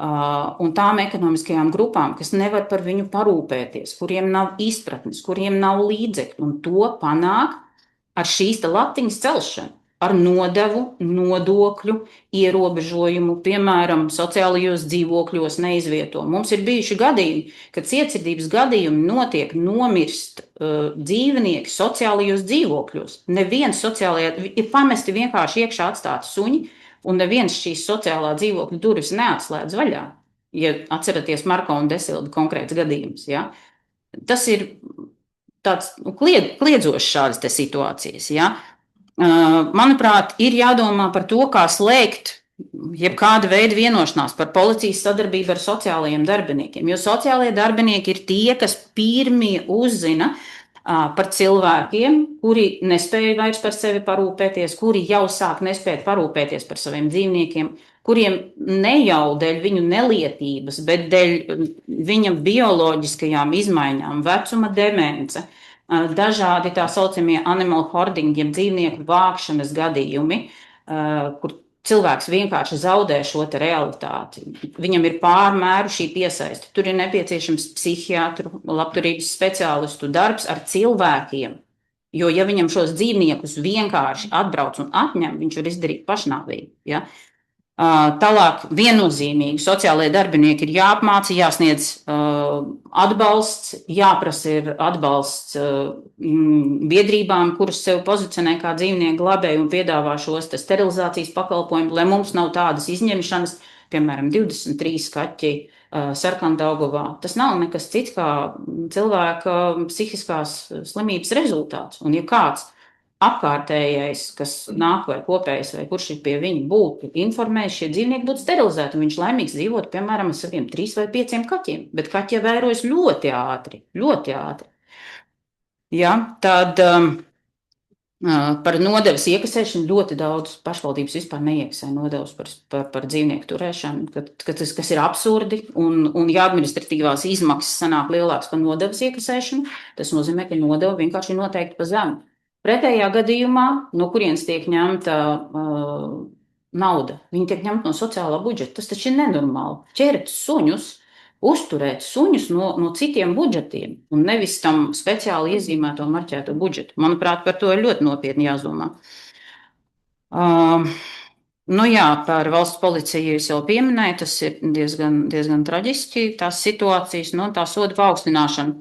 un tām ekonomiskajām grupām, kas nevar par viņu parūpēties, kuriem nav izpratnes, kuriem nav līdzekļu, un to panāk ar šīs latiņas celšanu. Ar nodevu, nodokļu, ierobežojumu, piemēram, sociālajos dzīvokļos neizvieto. Mums ir bijuši gadījumi, kad cietsirdības gadījumi notiek nomirst dzīvnieki sociālajos dzīvokļos. Neviens ir pamesti vienkārši iekšā atstāti suņi, un neviens šīs sociālā dzīvokļa durvis neatslēdz vaļā. Ja atceraties Marko un Desilda konkrēts gadījums. Ja? Tas ir tāds kliedzošs šādas te situācijas. Ja? Manuprāt, ir jādomā par to, kā slēgt jebkāda veida vienošanās par policijas sadarbību ar sociālajiem darbiniekiem, jo sociālajie darbinieki ir tie, kas pirmie uzzina par cilvēkiem, kuri nespēja vairs par sevi parūpēties, kuri jau sāk nespēt parūpēties par saviem dzīvniekiem, kuriem ne jau dēļ viņu nelietības, bet dēļ viņa bioloģiskajām izmaiņām, vecuma demence, dažādi tā saucamie animal hoarding, jeb dzīvnieku vākšanas gadījumi, kur cilvēks vienkārši zaudē šo te realitāti. Viņam ir pārmēru šī piesaiste. Tur ir nepieciešams psihiatru, labturības speciālistu darbs ar cilvēkiem, jo ja viņam šos dzīvniekus vienkārši atbrauc un atņem, viņš var izdarīt pašnāvību. Ja? Tālāk viennozīmīgi sociālajie darbinieki ir jāapmāca, jāsniedz atbalsts, jāprasa ir atbalsts biedrībām, kuras sev pozicionē kā dzīvnieku glabēju un piedāvā šos sterilizācijas pakalpojumus, lai mums nav tādas izņemšanas, piemēram, 23 kaķi Sarkandaugavā. Tas nav nekas cits kā cilvēka psihiskās slimības rezultāts. Un ja kāds apkārtējais, kas nāk vai kopējais, vai kurš ir pie viņa būtu informējis, šie dzīvnieki būtu sterilizēti, un viņš laimīgs dzīvot, piemēram, ar saviem 3 vai 5 kaķiem. Bet kaķi jau vērojas ļoti ātri, ļoti ātri. Ja, tad par nodevas iekasēšanu ļoti daudz pašvaldības vispār neiekasē nodevas par dzīvnieku turēšanu, kas ir absurdi, un ja administratīvās izmaksas sanāk lielākas par nodevas iekasēšanu, tas nozīmē, ka nodeva vienkārši ir noteikti pa zemu. Pretējā gadījumā, no kurienes tiek ņemta nauda, viņi tiek ņemta no sociālā budžeta. Tas taču ir nenormāli. Ķert suņus, uzturēt suņus no citiem budžetiem un nevis tam speciāli iezīmēto marķēto budžetu. Manuprāt, par to ir ļoti nopietni jādomā. Par valsts policiju es jau pieminēju, tas ir diezgan traģiski, tās situācijas, tā soda paaugstināšana.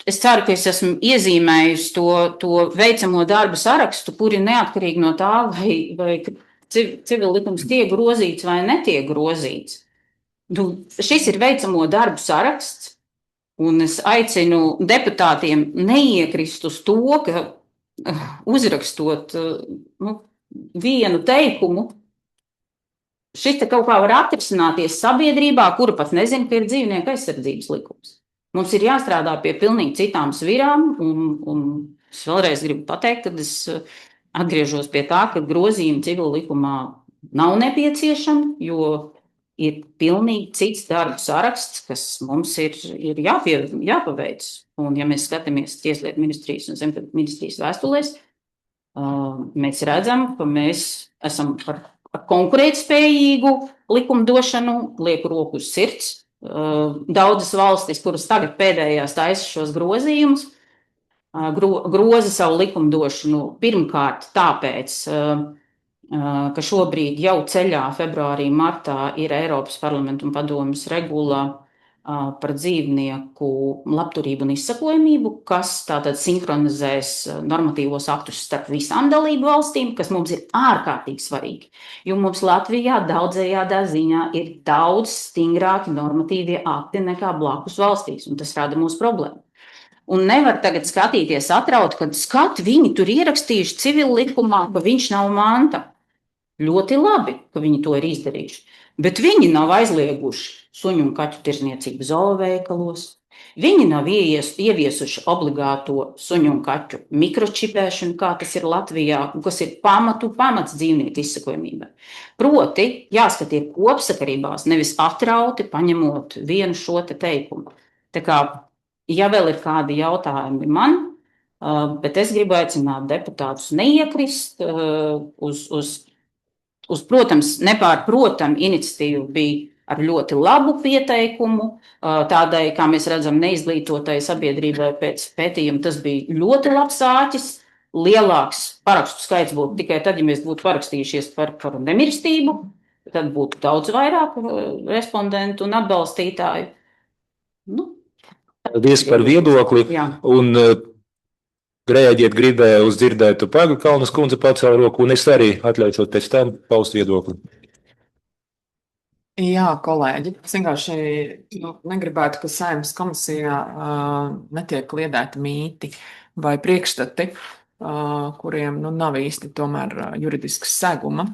Es ceru, ka es esmu iezīmējusi to veicamo darbu sarakstu, kuri neatkarīgi no tā, vai civil likums tiek grozīts vai netiek grozīts. Šis ir veicamo darbu saraksts, Un es aicinu deputātiem neiekrist uz to, ka uzrakstot vienu teikumu, šis te kaut kā var atrisināties sabiedrībā, kura pat nezina, ka ir dzīvnieku aizsardzības likums. Mums ir jāstrādā pie pilnīgi citām svirām, un es vēlreiz gribu pateikt, ka es atgriežos pie tā, ka grozījumi civil likumā nav nepieciešami, jo ir pilnīgi cits darbu saraksts, kas mums ir jāpaveic. Un ja mēs skatāmies Tieslietu ministrijas un Zemnieku ministrijas vēstulēs, mēs redzam, ka mēs esam par konkurētspējīgu likumdošanu, lieku roku uz sirds. Daudzas valstis, kuras tagad pēdējās taisa šos grozījumus, groza savu likumdošanu pirmkārt tāpēc, ka šobrīd jau ceļā februārī, martā ir Eiropas parlamenta un padomes regula par dzīvnieku labturību un izsakojamību, kas tātad sinhronizēs normatīvos aktus starp visām dalību valstīm, kas mums ir ārkārtīgi svarīgi. Jo mums Latvijā daudzējādā ziņā ir daudz stingrāki normatīvie akti nekā blakus valstīs, un tas rada mūsu problēmu. Un nevar tagad skatīties atraut, kad viņi tur ierakstījuši civil likumā, ka viņš nav manta. Ļoti labi, ka viņi to ir izdarījuši, bet viņi nav aizlieguši suņu un kaķu tirzniecību zooveikalos, viņi nav ieviesuši obligāto suņu un kaķu mikročipēšanu, kā tas ir Latvijā, kas ir pamats dzīvnieku izsakojamībai. Proti, jāskatie kopsakarībās, nevis atrauti, paņemot vienu šo te teikumu. Tā kā, ja vēl ir kādi jautājumi man, bet es gribu aicināt deputātus neiekrist uz protams, nepārprotam iniciatīvu bija ar ļoti labu pieteikumu, tādai, kā mēs redzam, neizglītotai sabiedrībai pēc pētījuma, tas bija ļoti labs āķis, lielāks parakstu skaits būtu tikai tad, ja mēs būtu parakstījušies par nemirstību, tad būtu daudz vairāk respondentu un atbalstītāju.
Paldies par viedokli.
Jā.
Un reaģēt gribēju uz dzirdētu Pēkškalnes kundze pacēla roku, un es arī atļaušos pēc tam paust viedokli.
Jā, kolēģi, es vienkārši negribētu, ka Saeimas komisijā netiek kliedēti mīti vai priekšstati, kuriem nav īsti tomēr juridiskas seguma.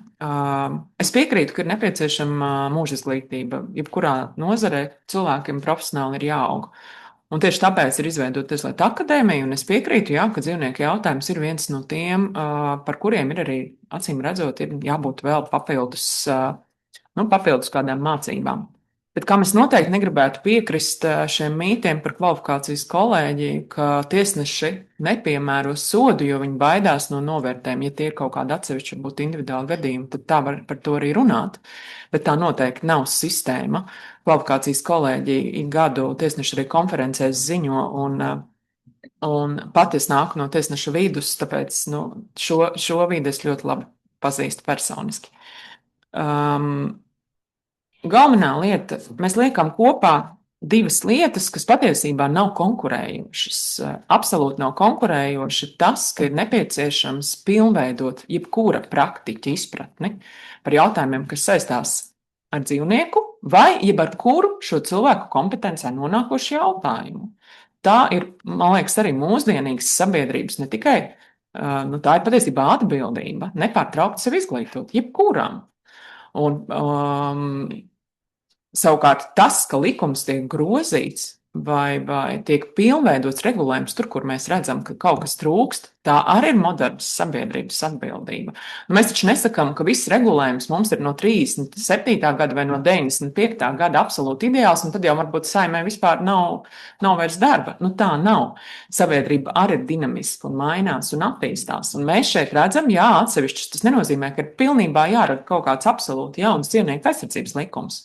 Es piekrītu, ka ir nepieciešama mūža izglītība. Jebkurā nozarē cilvēkiem profesionāli ir jāaug. Un tieši tāpēc ir izveidota Tieslietu akadēmija, un es piekrītu, jā, ka dzīvnieku jautājums ir viens no tiem, par kuriem ir arī, acīm redzot, ir jābūt vēl papildus kādām mācībām. Bet kā mēs noteikti negribētu piekrist šiem mītiem par kvalifikācijas kolēģiju, ka tiesneši nepiemēro sodu, jo viņi baidās no novērtējuma. Ja tie ir kaut kādi atsevišķi, varbūt individuāli gadījumi, tad tā var par to arī runāt. Bet tā noteikti nav sistēma. Kvalifikācijas kolēģija ik gadu tiesneši arī konferencēs ziņo, un pat es nāku no tiesneša vidus, tāpēc šo vidi es ļoti labi pazīstu personiski. Galvenā lieta, mēs liekam kopā divas lietas, kas patiesībā nav konkurējošas. Absolūti nav konkurējoši tas, ka ir nepieciešams pilnveidot jebkura praktiķa izpratni par jautājumiem, kas saistās ar dzīvnieku vai jeb ar kuru šo cilvēku kompetencē nonākošu jautājumu. Tā ir, man liekas, arī mūsdienīgas sabiedrības ne tikai, tā ir patiesībā atbildība, nepārtraukt sevi izglītot, jebkuram. Un savukārt tas, ka likums tiek grozīts vai tiek pilnveidots regulējums tur, kur mēs redzam, ka kaut kas trūkst, tā arī ir modernas sabiedrības atbildība. Mēs taču nesakām, ka viss regulējums mums ir no 37. gada vai no 95. gada absolūti ideāls, un tad jau varbūt Saeimai vispār nav vairs darba. Tā nav. Sabiedrība arī ir dinamiska un mainās un attīstās. Un mēs šeit redzam, jā, atsevišķus, tas nenozīmē, ka ir pilnībā jārada kaut kāds absolūti jauns dzīvnieku aizsardzības likums.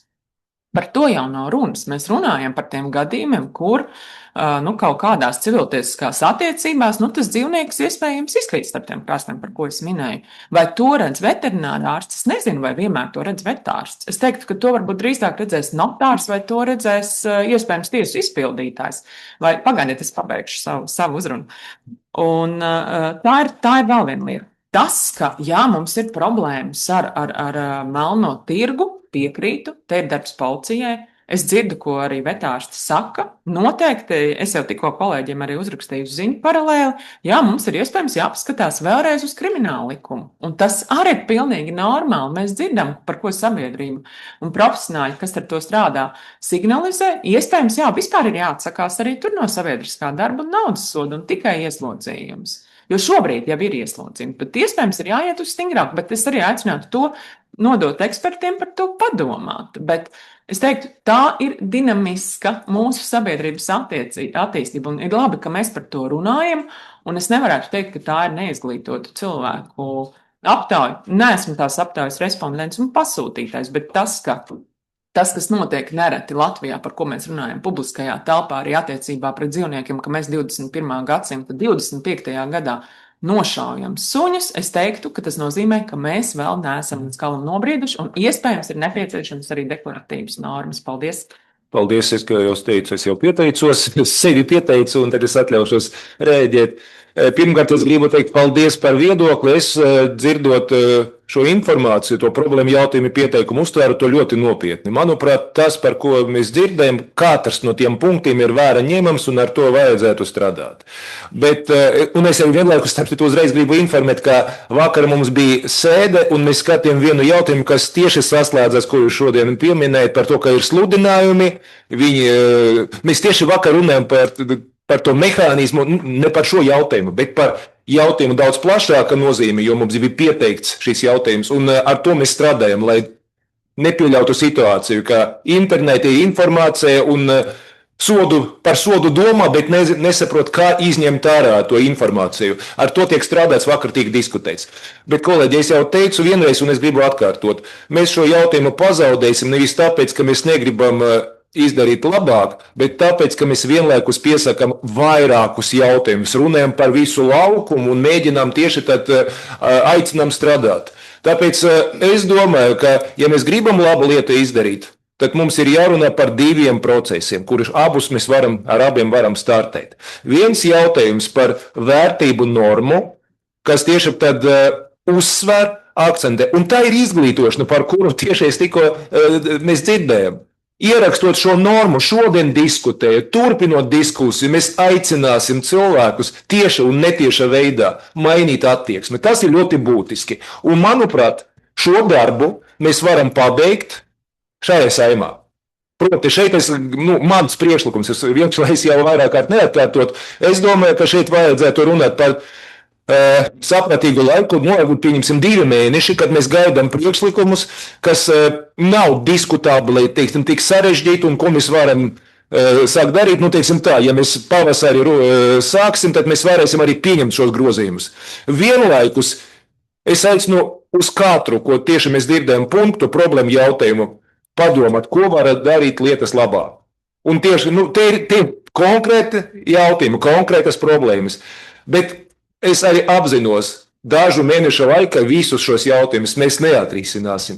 Par to jau nav runas. Mēs runājam par tiem gadījumiem, kur kaut kādās civiltiesiskās attiecībās tas dzīvnieks iespējams izkrīt starp tiem krastiem, par ko es minēju. Vai to redz veterinārārsts? Es nezinu, vai vienmēr to redz vetārsts. Es teiktu, ka to varbūt drīzāk redzēs notārs vai to redzēs iespējams tiesu izpildītājs. Vai pagaidiet, es pabeigšu savu uzrunu. Un tā ir vēl viena lieta. Tas, ka jā, mums ir problēmas ar melno tirgu, piekrītu, te ir darbs policijai, Es dzirdu, ko arī vetārsti saka. Noteikti es jau tikko kolēģiem arī uzrakstīju ziņu paralēli. Jā, mums ir iespējams jāpaskatās vēlreiz uz kriminālu likumu. Un tas arī ir pilnīgi normāli. Mēs dzirdam, par ko sabiedrība un profesionāļi, kas ar to strādā, signalizē. Iespējams, jā, vispār ir jāatsakās arī tur no sabiedriskā darba un naudas soda un tikai ieslodzījums. Jo šobrīd jau ir ieslodzījumi, bet iespējams ir jāiet uz stingrāk, bet es arī aicinātu to nodot ekspertiem par to padomāt. Bet es teiktu, tā ir dinamiska mūsu sabiedrības attīstība, un ir labi, ka mēs par to runājam, un es nevarētu teikt, ka tā ir neizglītotu cilvēku aptauja. Neesmu tās aptaujas respondents un pasūtītājs, bet tas, kas notiek nereti Latvijā, par ko mēs runājam publiskajā telpā, arī attiecībā pret dzīvniekiem, ka mēs 21. gadsimta 25. gadā nošaujam suņus, es teiktu, ka tas nozīmē, ka mēs vēl neesam līdz galam nobrieduši, un iespējams ir nepieciešams arī deklaratīvas normas. Paldies!
Paldies, kā jau teicu, es jau pieteicos, es sevi pieteicu, un tad es atļaušos rēģēt. Pirmkārt, es gribu teikt paldies par viedokli. Es dzirdot šo informāciju, to problēmu jautājumu pieteikumu, uztvēru to ļoti nopietni. Manuprāt, tas, par ko mēs dzirdējam, katrs no tiem punktiem ir vērā ņemams un ar to vajadzētu strādāt. Bet, un es jau vienlaikus uzreiz gribu informēt, ka vakar mums bija sēde un mēs skatījām vienu jautājumu, kas tieši saslēdzas, ko jūs šodien pieminējat, par to, ka ir sludinājumi. Mēs tieši vakar runājam par to mehānismu, ne par šo jautājumu, bet par jautājumu daudz plašāka nozīme, jo mums bija pieteikts šis jautājums, un ar to mēs strādājam, lai nepieļautu situāciju, ka internetī informācija un par sodu domā, bet nesaprot, kā izņemt ārā to informāciju. Ar to tiek strādāts, vakar tika diskutēts. Bet, kolēģi, es jau teicu vienreiz, un es gribu atkārtot, mēs šo jautājumu pazaudēsim nevis tāpēc, ka mēs negribam izdarīt labāk, bet tāpēc, ka mēs vienlaikus piesakam vairākus jautājumus, runājam par visu laukumu un mēģinām tieši tad aicinām strādāt. Tāpēc es domāju, ka, ja mēs gribam labu lietu izdarīt, tad mums ir jārunā par diviem procesiem, kurus mēs ar abiem varam startēt. Viens jautājums par vērtību normu, kas tieši tad uzsver, akcentē, un tā ir izglītošana, par kuru tieši mēs dzirdējam. Ierakstot šo normu, šodien diskutējot, turpinot diskusiju, mēs aicināsim cilvēkus tieša un netieša veidā mainīt attieksmi. Tas ir ļoti būtiski. Un, manuprāt, šo darbu mēs varam pabeigt šajā saimā. Proti, šeit mans priekšlikums, lai es jau vairāk kārt neatkārtot, es domāju, ka šeit vajadzētu runāt par sapratīgu laiku, pieņemsim 2 mēneši, kad mēs gaidām priekšlikumus, kas nav diskutabli, teiksim, tik sarežģīti un ko mēs varam sākt darīt. Teiksim tā, ja mēs pavasarī sāksim, tad mēs varēsim arī pieņemt šos grozījumus. Vienlaikus es aicinu uz katru, ko tieši mēs dzirdējam punktu, problēmu jautājumu, padomāt, ko var darīt lietas labā. Un tieši, tie ir konkrēti jautājumi, konkrētas problēmas. Bet es arī apzinos, dažu mēnešu laikā visus šos jautājumus mēs neatrisināsim.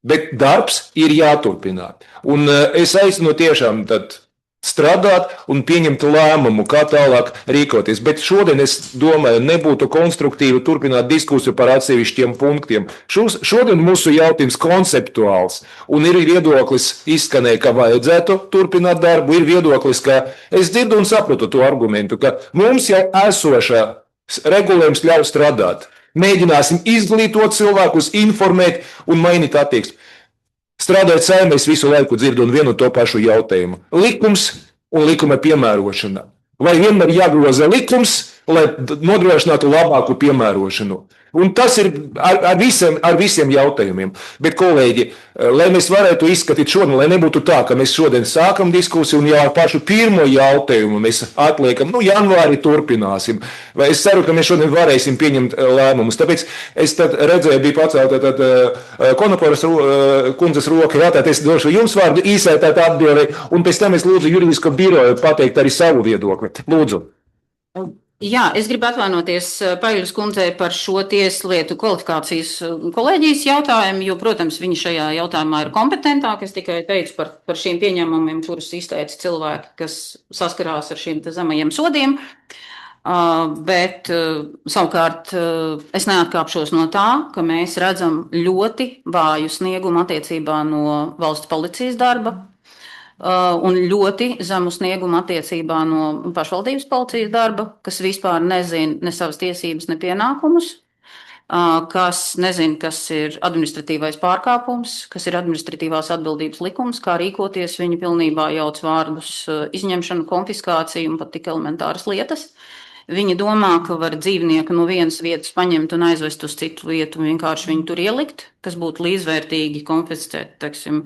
Bet darbs ir jāturpina. Un es aicinu tiešām strādāt un pieņemt lēmumu, kā tālāk rīkoties. Bet šodien, es domāju, nebūtu konstruktīvi turpināt diskusiju par atsevišķiem punktiem. Šodien mūsu jautājums konceptuāls, un ir viedoklis izskanēja, ka vajadzētu turpināt darbu, ir viedoklis, ka es dzirdu un saprotu to argumentu, ka mums jau esošā regulējums ļauj strādāt. Mēģināsim izglītot cilvēkus, informēt un mainīt attieksmi. Strādājot saimē, es visu laiku dzirdu un vienu to pašu jautājumu. Likums un likuma piemērošana. Vai vienmēr jāgroza likums, lai nodrošinātu labāku piemērošanu? Un tas ir ar visiem jautājumiem. Bet, kolēģi, lai mēs varētu izskatīt šodien, lai nebūtu tā, ka mēs šodien sākam diskusiju un jau ar pašu pirmo jautājumu mēs atliekam, janvārī turpināsim. Vai es ceru, ka mēs šodien varēsim pieņemt lēmumus. Tāpēc es tad redzēju, bija pacelta Konoporas kundzes roka, jātāt es došu jums vārdu īsai atbildi, un pēc tam es lūdzu juridisko biroju pateikt arī savu viedokli. Lūdzu.
Jā, es gribu atvainoties Paļas kundzei par šo tieslietu kvalifikācijas kolēģijas jautājumu, jo, protams, viņa šajā jautājumā ir kompetentāka. Es tikai teicu par šiem pieņēmumiem, kurus izteica cilvēki, kas saskarās ar šiem zemajiem sodiem. Bet savukārt es neatkāpšos no tā, ka mēs redzam ļoti vāju sniegumu attiecībā no valsts policijas darba. un ļoti zemu sniegumu attiecībā no pašvaldības policijas darba, kas vispār nezina ne savas tiesības, ne pienākumus, kas nezina, kas ir administratīvais pārkāpums, kas ir administratīvās atbildības likums, kā rīkoties. Viņi pilnībā jauc vārdus izņemšanu, konfiskāciju un pat tik elementāras lietas. Viņi domā, ka var dzīvnieku no vienas vietas paņemt un aizvest uz citu vietu un vienkārši viņu tur ielikt, kas būtu līdzvērtīgi konfiscēt, teiksim,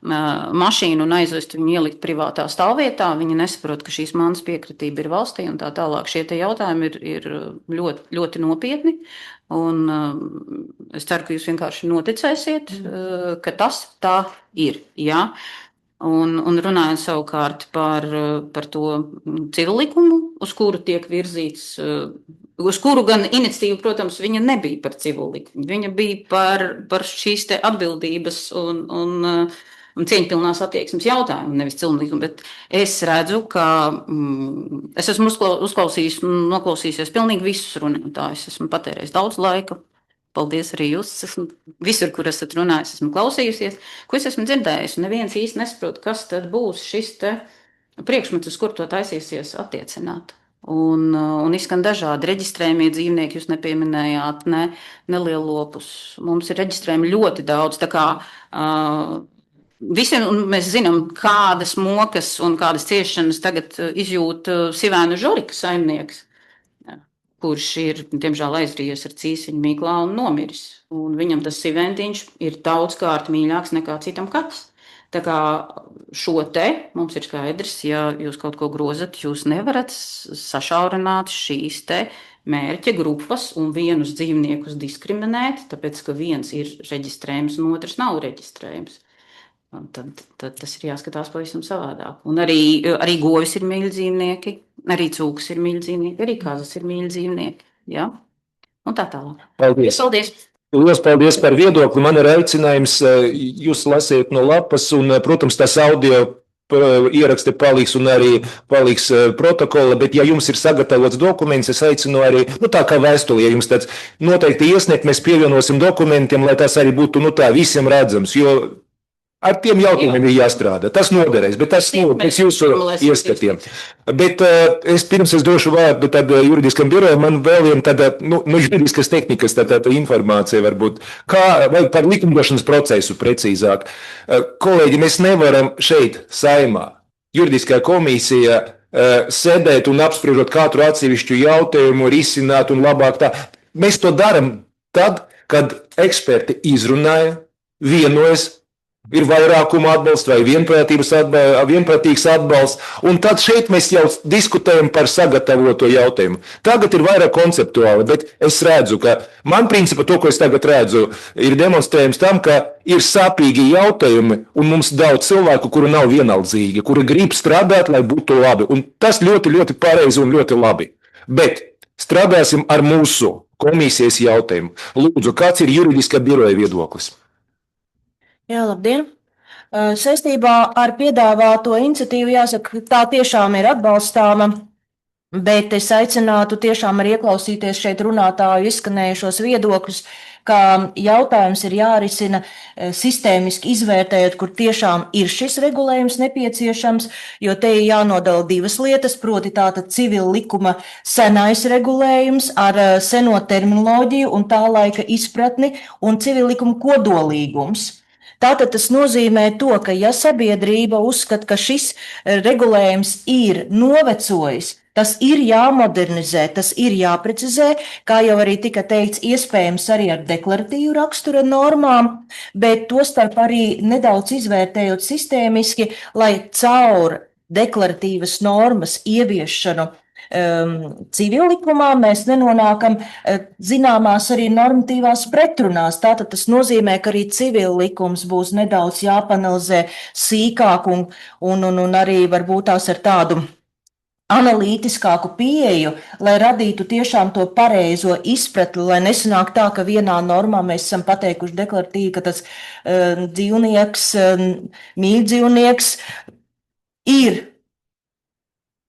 mašīnu un aizvest viņu ielikt privātā stāvvietā. Viņi nesaprot, ka šīs mantas piekritība ir valstī un tā tālāk. Šie te jautājumi ir ļoti, ļoti nopietni. Un es ceru, ka jūs vienkārši noticēsiet, ka tas tā ir. Ja? Un runājot savukārt par to civillikumu, uz kuru tiek virzīts, uz kuru gan iniciatīva, protams, viņa nebija par civillikumu. Viņa bija par šīs te atbildības un cieņpilnās attieksmes jautājumu, nevis civillikumu. Bet es redzu, ka es esmu noklausījusies pilnīgi visus runātājus. Esmu patērējis daudz laika. Paldies arī jūs. Esmu visur, kur esat runājis, esmu klausījusies. Ko es esmu dzirdējis? Neviens īsti nesaprot, kas tad būs šis te priekšmets, uz kur to taisīsies attiecināt. Un izskan dažādi reģistrējumie dzīvnieki, jūs nepieminējāt, ne lielopus. Mums ir reģistrējumi ļoti daudz, tā kā visiem, un mēs zinām, kādas mokas un kādas ciešanas tagad izjūt Sivēnu Žurika saimnieks, kurš ir, diemžēl, aizrījies ar cīsiņu mīklā un nomiris. Un viņam tas siventiņš ir daudzkārt mīļāks nekā citam kaķis. Tā kā šo te mums ir skaidrs, ja jūs kaut ko grozat, jūs nevarat sašaurināt šīs te mērķa grupas un vienus dzīvniekus diskriminēt, tāpēc, ka viens ir reģistrējums un otrs nav reģistrējums. Tad tas ir jāskatās pavisam savādāk. Un arī govis ir mīļi dzīvnieki, arī cūks ir mīļi dzīvnieki, arī kazas ir mīļi dzīvnieki. Ja? Un tā tālāk.
Paldies!
Paldies!
Lielas paldies par viedokli. Man ir aicinājums, jūs lasiet no lapas, un, protams, tas audio ieraksti paliks un arī paliks protokola, bet ja jums ir sagatavots dokuments, es aicinu arī, tā kā vēstuli, ja jums tāds noteikti iesniegt, mēs pievienosim dokumentiem, lai tas arī būtu, tā visiem redzams, jo ar tiem jautājumiem ir jāstrādā. Tas noderēs, bet tas pēc jūsu ieskatiem. Bet pirms es došu vārdu tad juridiskam birojam, man vēl viena tāda, juridiskas tehnikas tāda informācija varbūt, vai par likumdošanas procesu precīzāk. Kolēģi, mēs nevaram šeit saimā, juridiskā komisija, sēdēt un apspriežot katru atsevišķu jautājumu, risināt un labāk tā. Mēs to daram tad, kad eksperti izrunāja, vienojas, ir vairākuma atbalsts vai vienprātīgs atbalsts, un tad šeit mēs jau diskutējam par sagatavoto jautājumu. Tagad ir vairāk konceptuāli, bet es redzu, ka man principā to, ko es tagad redzu, ir demonstrējums tam, ka ir sāpīgi jautājumi, un mums daudz cilvēku, kuri nav vienaldzīgi, kuri grib strādāt, lai būtu labi, un tas ļoti, ļoti pareizi un ļoti labi. Bet strādāsim ar mūsu komisijas jautājumu. Lūdzu, kāds ir juridiskā biroja viedoklis?
Jā, labdien! Saistībā ar piedāvāto iniciatīvu jāsaka, tā tiešām ir atbalstāma, bet es aicinātu tiešām arī ieklausīties šeit runātāju izskanējušos viedokļus, ka jautājums ir jārisina sistēmiski izvērtējot, kur tiešām ir šis regulējums nepieciešams, jo te ir jānodala divas lietas, proti tātad civila likuma senais regulējums ar seno terminoloģiju un tā laika izpratni un civila likuma kodolīgums. Tātad tas nozīmē to, ka ja sabiedrība uzskata, ka šis regulējums ir novecojis, tas ir jāmodernizē, tas ir jāprecizē, kā jau arī tika teikts, iespējams arī ar deklaratīvu rakstura normām, bet tostarp arī nedaudz izvērtējot sistēmiski, lai caur deklaratīvas normas ieviešanu civilikumā mēs nenonākam zināmās arī normatīvās pretrunās. Tātad tas nozīmē, ka arī civillikums būs nedaudz jāpanalizē sīkāk un arī varbūt tās ar tādu analītiskāku pieeju, lai radītu tiešām to pareizo izpratni, lai nesanāk tā, ka vienā normā mēs esam pateikuši deklaratīvi, ka tas dzīvnieks, mīļdzīvnieks ir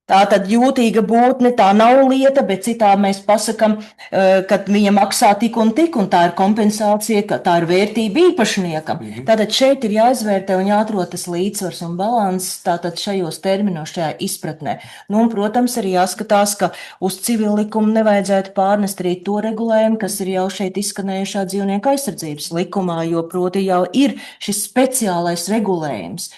Tā tad jūtīga būtne, tā nav lieta, bet citā mēs pasakam, ka viņa maksā tik, un tā ir kompensācija, ka tā ir vērtība īpašniekam. Tātad šeit ir jāizvērtē un jāatrod tas līdzsvars un balans tātad šajos terminos, šajā izpratnē. Nu, un, protams, arī jāskatās, ka uz civil likumu nevajadzētu pārnest arī to regulējumu, kas ir jau šeit izskanējušā dzīvnieku aizsardzības likumā, jo proti jau ir šis speciālais regulējums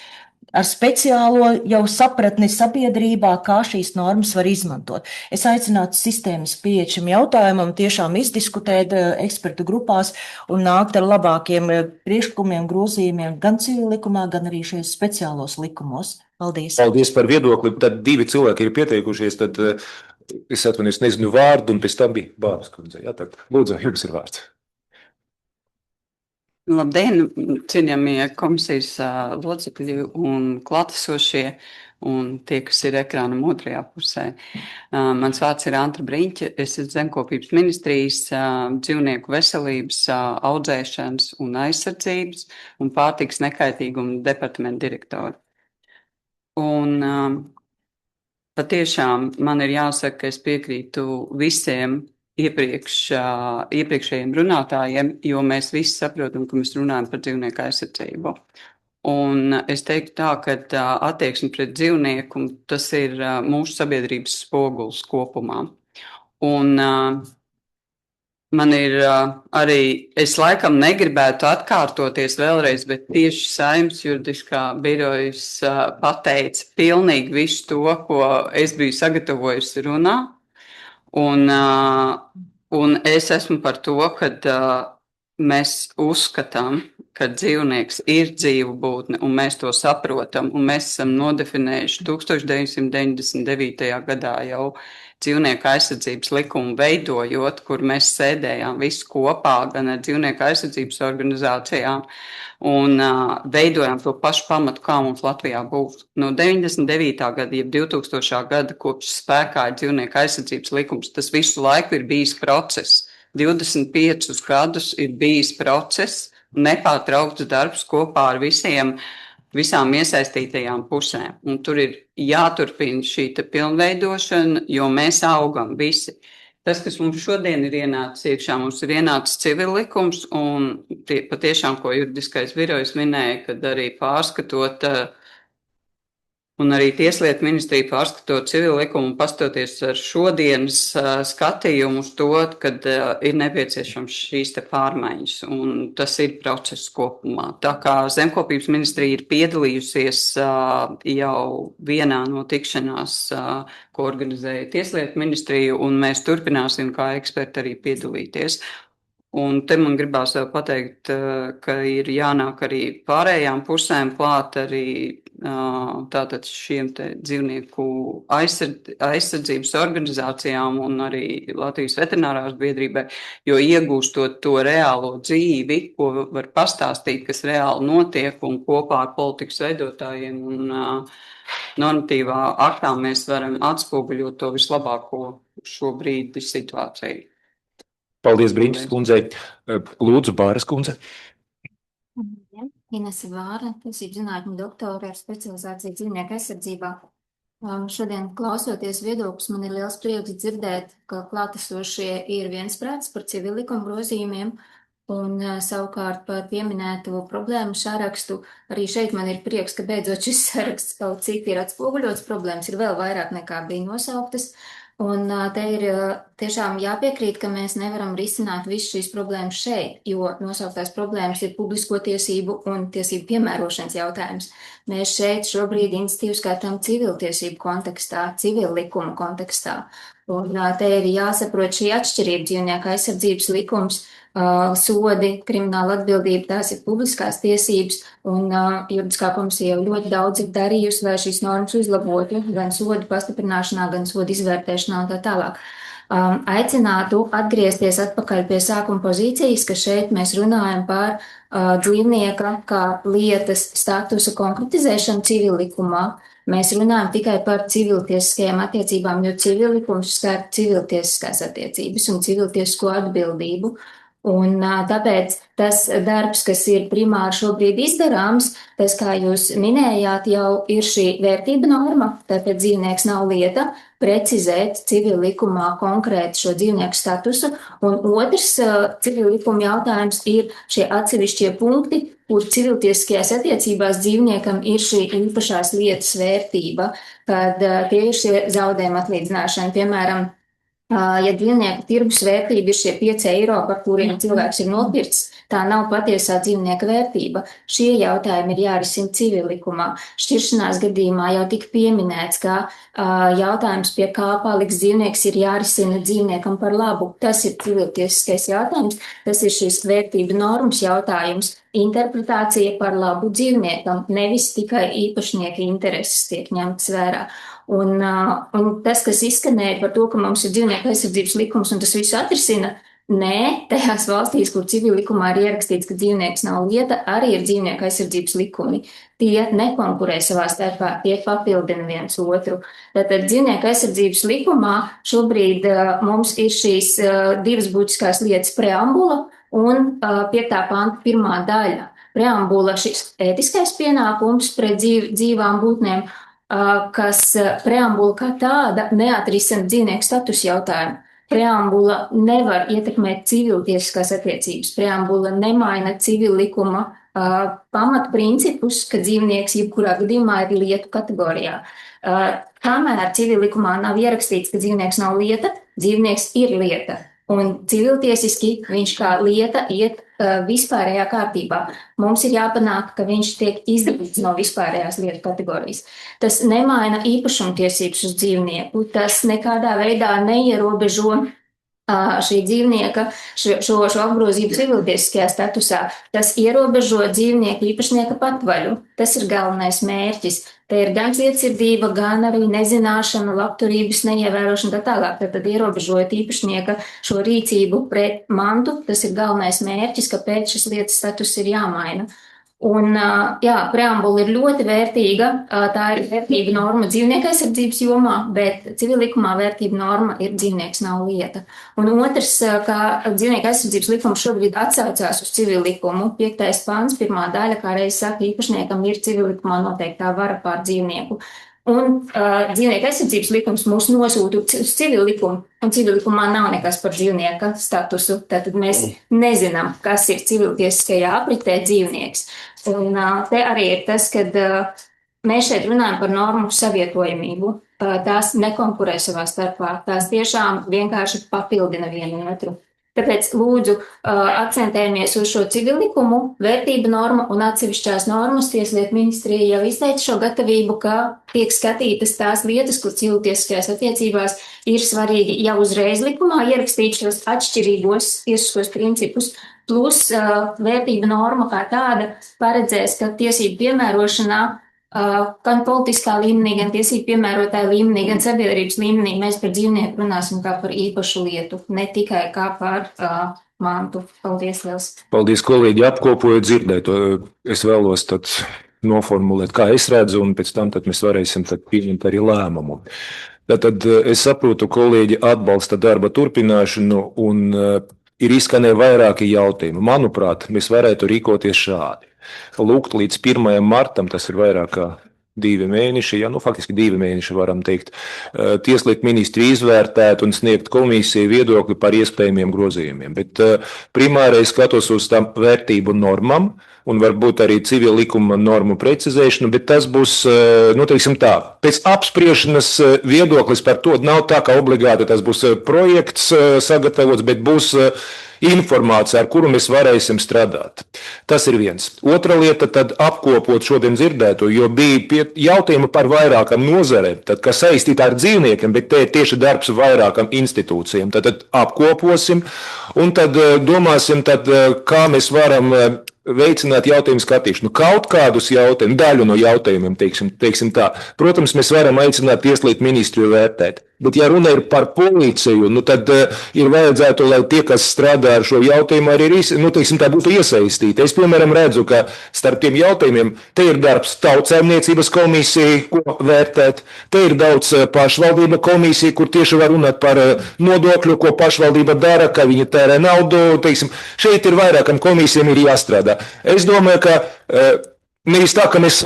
ar speciālo jau sapratni sabiedrībā, kā šīs normas var izmantot. Es aicinātu sistēmas pieeja šim jautājumam, tiešām izdiskutēt ekspertu grupās un nākt ar labākiem priekšlikumiem, grozījumiem gan civil likumā, gan arī šajos speciālos likumos. Paldies!
Paldies par viedokli. Tad 2 cilvēki ir pieteikušies, tad es atvainojos, nezinu vārdu, un pēc tam bija Bāras kundze. Jā, tad lūdzu, jums ir vārds.
Labdien, cienījamie komisijas locekļi un klātesošie un tie, kas ir ekrānam otrajā pusē. Mans vārds ir Antra Briņķe, es esmu Zemkopības ministrijas dzīvnieku veselības, audzēšanas un aizsardzības un pārtikas nekaitīguma departamenta direktora. Un patiešām man ir jāsaka, ka es piekrītu visiem iepriekšējiem runātājiem, jo mēs visi saprotam, ka mēs runājam par dzīvnieku aizsardzību. Un es teiktu tā, ka attieksme pret dzīvnieku, tas ir mūsu sabiedrības spogulis kopumā. Un man ir arī, es laikam negribētu atkārtoties vēlreiz, bet tieši Saeimas juridiskā birojas pateica pilnīgi visu to, ko es biju sagatavojusi runā. Un es esmu par to, ka mēs uzskatām, ka dzīvnieks ir dzīva būtne, un mēs to saprotam, un mēs esam nodefinējuši 1999. Gadā jau dzīvnieku aizsardzības likumu veidojot, kur mēs sēdējām visi kopā, gan ar dzīvnieku aizsardzības organizācijām, un veidojām to pašu pamatu, kā mums Latvijā būs. No 99. Gada, jeb 2000. Gada, kopš spēkā ir dzīvnieku aizsardzības likums, tas visu laiku ir bijis process. 25 gadus ir bijis process, nepārtraukts darbs kopā ar visām iesaistītajām pusēm. Un tur ir jāturpina šī pilnveidošana, jo mēs augam visi. Tas, kas mums šodien ir ienācis iekšā, mums ir ienācis civil likums, un patiešām, ko juridiskais birojs minēja, kad arī pārskatot, un arī Tieslietu ministrija pārskatot civil likumu un pastoties ar šodienas skatījumu uz to, kad ir nepieciešams šīs te pārmaiņas, un tas ir process kopumā. Tā kā Zemkopības ministrija ir piedalījusies jau vienā no tikšanās, ko organizēja Tieslietu ministrija, un mēs turpināsim kā eksperti arī piedalīties. Un te man gribās vēl pateikt, ka ir jānāk arī pārējām pusēm klāt arī tātad šiem te dzīvnieku aizsardzības organizācijām un arī Latvijas veterinārās biedrībai, jo iegūstot to reālo dzīvi, ko var pastāstīt, kas reāli notiek, un kopā ar politikas veidotājiem un normatīvā aktā mēs varam atspoguļot to vislabāko šobrīd situāciju.
Paldies, Briņķes kundzei. Lūdzu, Bāras kundze.
Inese Vāra, tiesību zinātņu doktore ar specializāciju dzīvnieku aizsardzībā. Šodien klausoties viedokļus, man ir liels prieks dzirdēt, ka klātesošie ir viensprāts par civil likuma grozījumiem un savukārt par pieminēto problēmu sarakstu. Arī šeit man ir prieks, ka beidzot šis saraksts kaut cik ir atspoguļots. Problēmas ir vēl vairāk nekā bija nosauktas. Un te ir tiešām jāpiekrīt, ka mēs nevaram risināt visu šīs problēmas šeit, jo nosauktās problēmas ir publisko tiesību un tiesību piemērošanas jautājums. Mēs šeit šobrīd iniciatīvu skatām civiltiesību kontekstā, civil likuma kontekstā. Un te ir jāsaprot šī atšķirība dzīvnieku aizsardzības likums, sodi, krimināla atbildība, tās ir publiskās tiesības, un juridiskā komisija jau ļoti daudz ir darījusi, lai šīs normas uzlabotu, gan sodu pastiprināšanā, gan sodu izvērtēšanā un tā tālāk. Aicinātu atgriezties atpakaļ pie sākuma pozīcijas, ka šeit mēs runājam par dzīvnieka kā lietas statusa konkretizēšanu civillikumā. Mēs runājam tikai par civiltiesiskajām attiecībām, jo civillikums skar civiltiesiskās attiecības un civiltiesisko atbildību. Un tāpēc tas darbs, kas ir primāri šobrīd izdarāms, tas, kā jūs minējāt, jau ir šī vērtība norma, tāpēc dzīvnieks nav lieta, precizēt civil likumā konkrēti šo dzīvnieku statusu. Un otrs civil likuma jautājums ir šie atsevišķie punkti, kur civiltiesiskajās attiecībās dzīvniekam ir šī īpašās lietas vērtība, kad tie ir šie zaudējuma atlīdzināšana, piemēram, ja dzīvnieku tirgus vērtība ir šie 5 eiro, par kuriem cilvēks ir nopircis, tā nav patiesā dzīvnieka vērtība. Šie jautājumi ir jārisina civillikumā. Šķiršanās gadījumā jau tika pieminēts, ka jautājums, pie kā paliks dzīvnieks, ir jārisina dzīvniekam par labu. Tas ir civiltiesiskais jautājums, tas ir šīs vērtību normas jautājums. Interpretācija par labu dzīvniekam, nevis tikai īpašnieka intereses tiek ņemtas vērā. Un tas, kas izskanēja par to, ka mums ir dzīvnieku aizsardzības likums un tas visu atrisina, nē, tajās valstīs, kur civil likumā ir ierakstīts, ka dzīvnieks nav lieta, arī ir dzīvnieku aizsardzības likumi. Tie nekonkurē savā starpā, tie papildina viens otru. Tātad dzīvnieku aizsardzības likumā šobrīd mums ir šīs 2 būtiskās lietas preambula un 5. panta 1. daļa. Preambula šis ētiskais pienākums pret dzīvām būtnēm, kas preambula kā tāda neatrisina dzīvnieku status jautājumu. Preambula nevar ietekmēt civiltiesiskās attiecības. Preambula nemaina civil likuma pamatprincipus, ka dzīvnieks jebkurā gadījumā ir lietu kategorijā. Kamēr civil likumā nav ierakstīts, ka dzīvnieks nav lieta, dzīvnieks ir lieta. Un civiltiesiski viņš kā lieta iet vispārējā kārtībā. Mums ir jāpanāk, ka viņš tiek izdalīts no vispārējās lietu kategorijas. Tas nemaina īpašumtiesības uz dzīvnieku, tas nekādā veidā neierobežo šī dzīvnieka šo apgrozību civiltiesiskajā statusā. Tas ierobežo dzīvnieku īpašnieka patvaļu. Tas ir galvenais mērķis. Te ir gan cietsirdība, gan arī nezināšana, labturības neievērošana tā tālāk. Tad ierobežojot īpašnieka šo rīcību pret mantu, tas ir galvenais mērķis, kāpēc šis lietas status ir jāmaina. Un, jā, preambula ir ļoti vērtīga, tā ir vērtība norma dzīvnieku aizsardzības jomā, bet civillikumā vērtība norma ir dzīvnieks nav lieta. Un otrs, kā dzīvnieku aizsardzības likums šobrīd atsaucās uz civillikumu, 5. pants, 1. daļa, kā reiz saka, īpašniekam ir civillikumā noteiktā vara pār dzīvnieku. Un dzīvnieku aizsardzības likums mūs nosūta uz civillikumu, un civillikumā nav nekas par dzīvnieka statusu. Tātad mēs nezinām, kas ir civiltiesiskajā apritē dzīvnieks. Un te arī ir tas, kad mēs šeit runājam par normu savietojamību. Tās nekonkurē savā starpā, tās tiešām vienkārši papildina vienu otru. Tāpēc lūdzu akcentējamies uz šo civillikumu, vērtību normu un atsevišķās normas. Tieslietu ministrija jau izteica šo gatavību, ka tiek skatītas tās lietas, kur civiltiesiskajās attiecībās ir svarīgi jau uzreiz likumā ierakstīt šos atšķirīgos tiesiskos principus, plus vērtība norma kā tāda paredzēs, ka tiesību piemērošanā gan politiskā līmenī, gan tiesību piemērotāja līmenī, gan sabiedrības līmenī mēs par dzīvnieku runāsim kā par īpašu lietu, ne tikai kā par mantu. Paldies liels.
Paldies, kolēģi, apkopojot dzirdēto. Es vēlos tad noformulēt, kā es redzu, un pēc tam tad mēs varēsim tad pieņemt arī lēmumu. Tad es saprotu, kolēģi atbalsta darba turpināšanu un ir izskanēja vairāki jautājumi. Manuprāt, mēs varētu rīkoties šādi. Lūgt līdz 1. martam, tas ir vairāk kā 2 mēneši, faktiski 2 mēneši varam teikt, Tieslietu ministri izvērtēt un sniegt komisiju viedokli par iespējamiem grozījumiem. Bet primāri es skatos uz tām vērtību normām un varbūt arī civil likuma normu precizēšanu, bet tas būs, teiksim tā, pēc apspriešanas viedoklis par to nav tā, ka obligāti tas būs projekts sagatavots, bet būs informācija, ar kuru mēs varēsim strādāt. Tas ir viens. Otra lieta, tad apkopot šodien dzirdēto, jo bija jautājumi par vairākām nozarēm, tad, kas saistīta ar dzīvniekiem, bet te ir tieši darbs vairākām institūcijām. Tad apkoposim un tad domāsim, tad, kā mēs varam veicināt jautājumu skatīšanu. Kaut kādus jautājumus, daļu no jautājumiem, teiksim tā. Protams, mēs varam aicināt tieslietu ministriju vērtēt. Bet, ja runa ir par policiju, tad ir vajadzētu, lai tie, kas strādā ar šo jautājumu, arī būtu iesaistīti. Es, piemēram, redzu, ka starp tiem jautājumiem te ir darbs Tautsaimniecības komisija, ko vērtēt. Te ir daudz pašvaldība komisija, kur tieši var runāt par nodokļu, ko pašvaldība dara, kā viņi tērē naudu. Šeit ir vairākam komisijām ir jāstrādā. Es domāju, ka nevis tā, ka mēs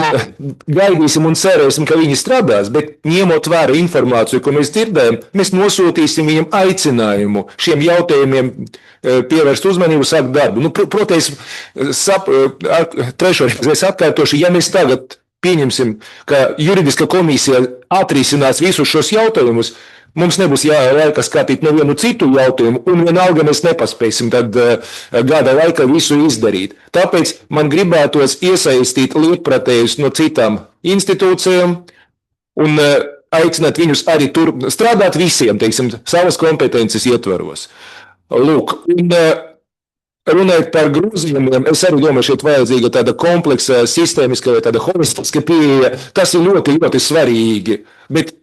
gaidīsim un cerēsim, ka viņi strādās, bet ņemot vērā informāciju, ko mēs dzirdējam, mēs nosūtīsim viņam aicinājumu šiem jautājumiem pievērst uzmanību, sākt darbu. Protams, trešoreiz es atkārtošu, ja mēs tagad pieņemsim, ka juridiska komisija atrisinās visus šos jautājumus, mums nebūs laika skatīt nevienu citu jautājumu, un vienalga mēs nepaspēsim tad gada laikā visu izdarīt. Tāpēc man gribētos iesaistīt lietpratējus no citām institūcijām un aicināt viņus arī tur strādāt visiem, savas kompetences ietvaros. Lūk, un runājot par grozījumiem, es arī domāju, šeit vajadzīga tāda kompleksa, sistēmiska vai tāda holistiska pieeja. Tas ir ļoti, ļoti svarīgi, bet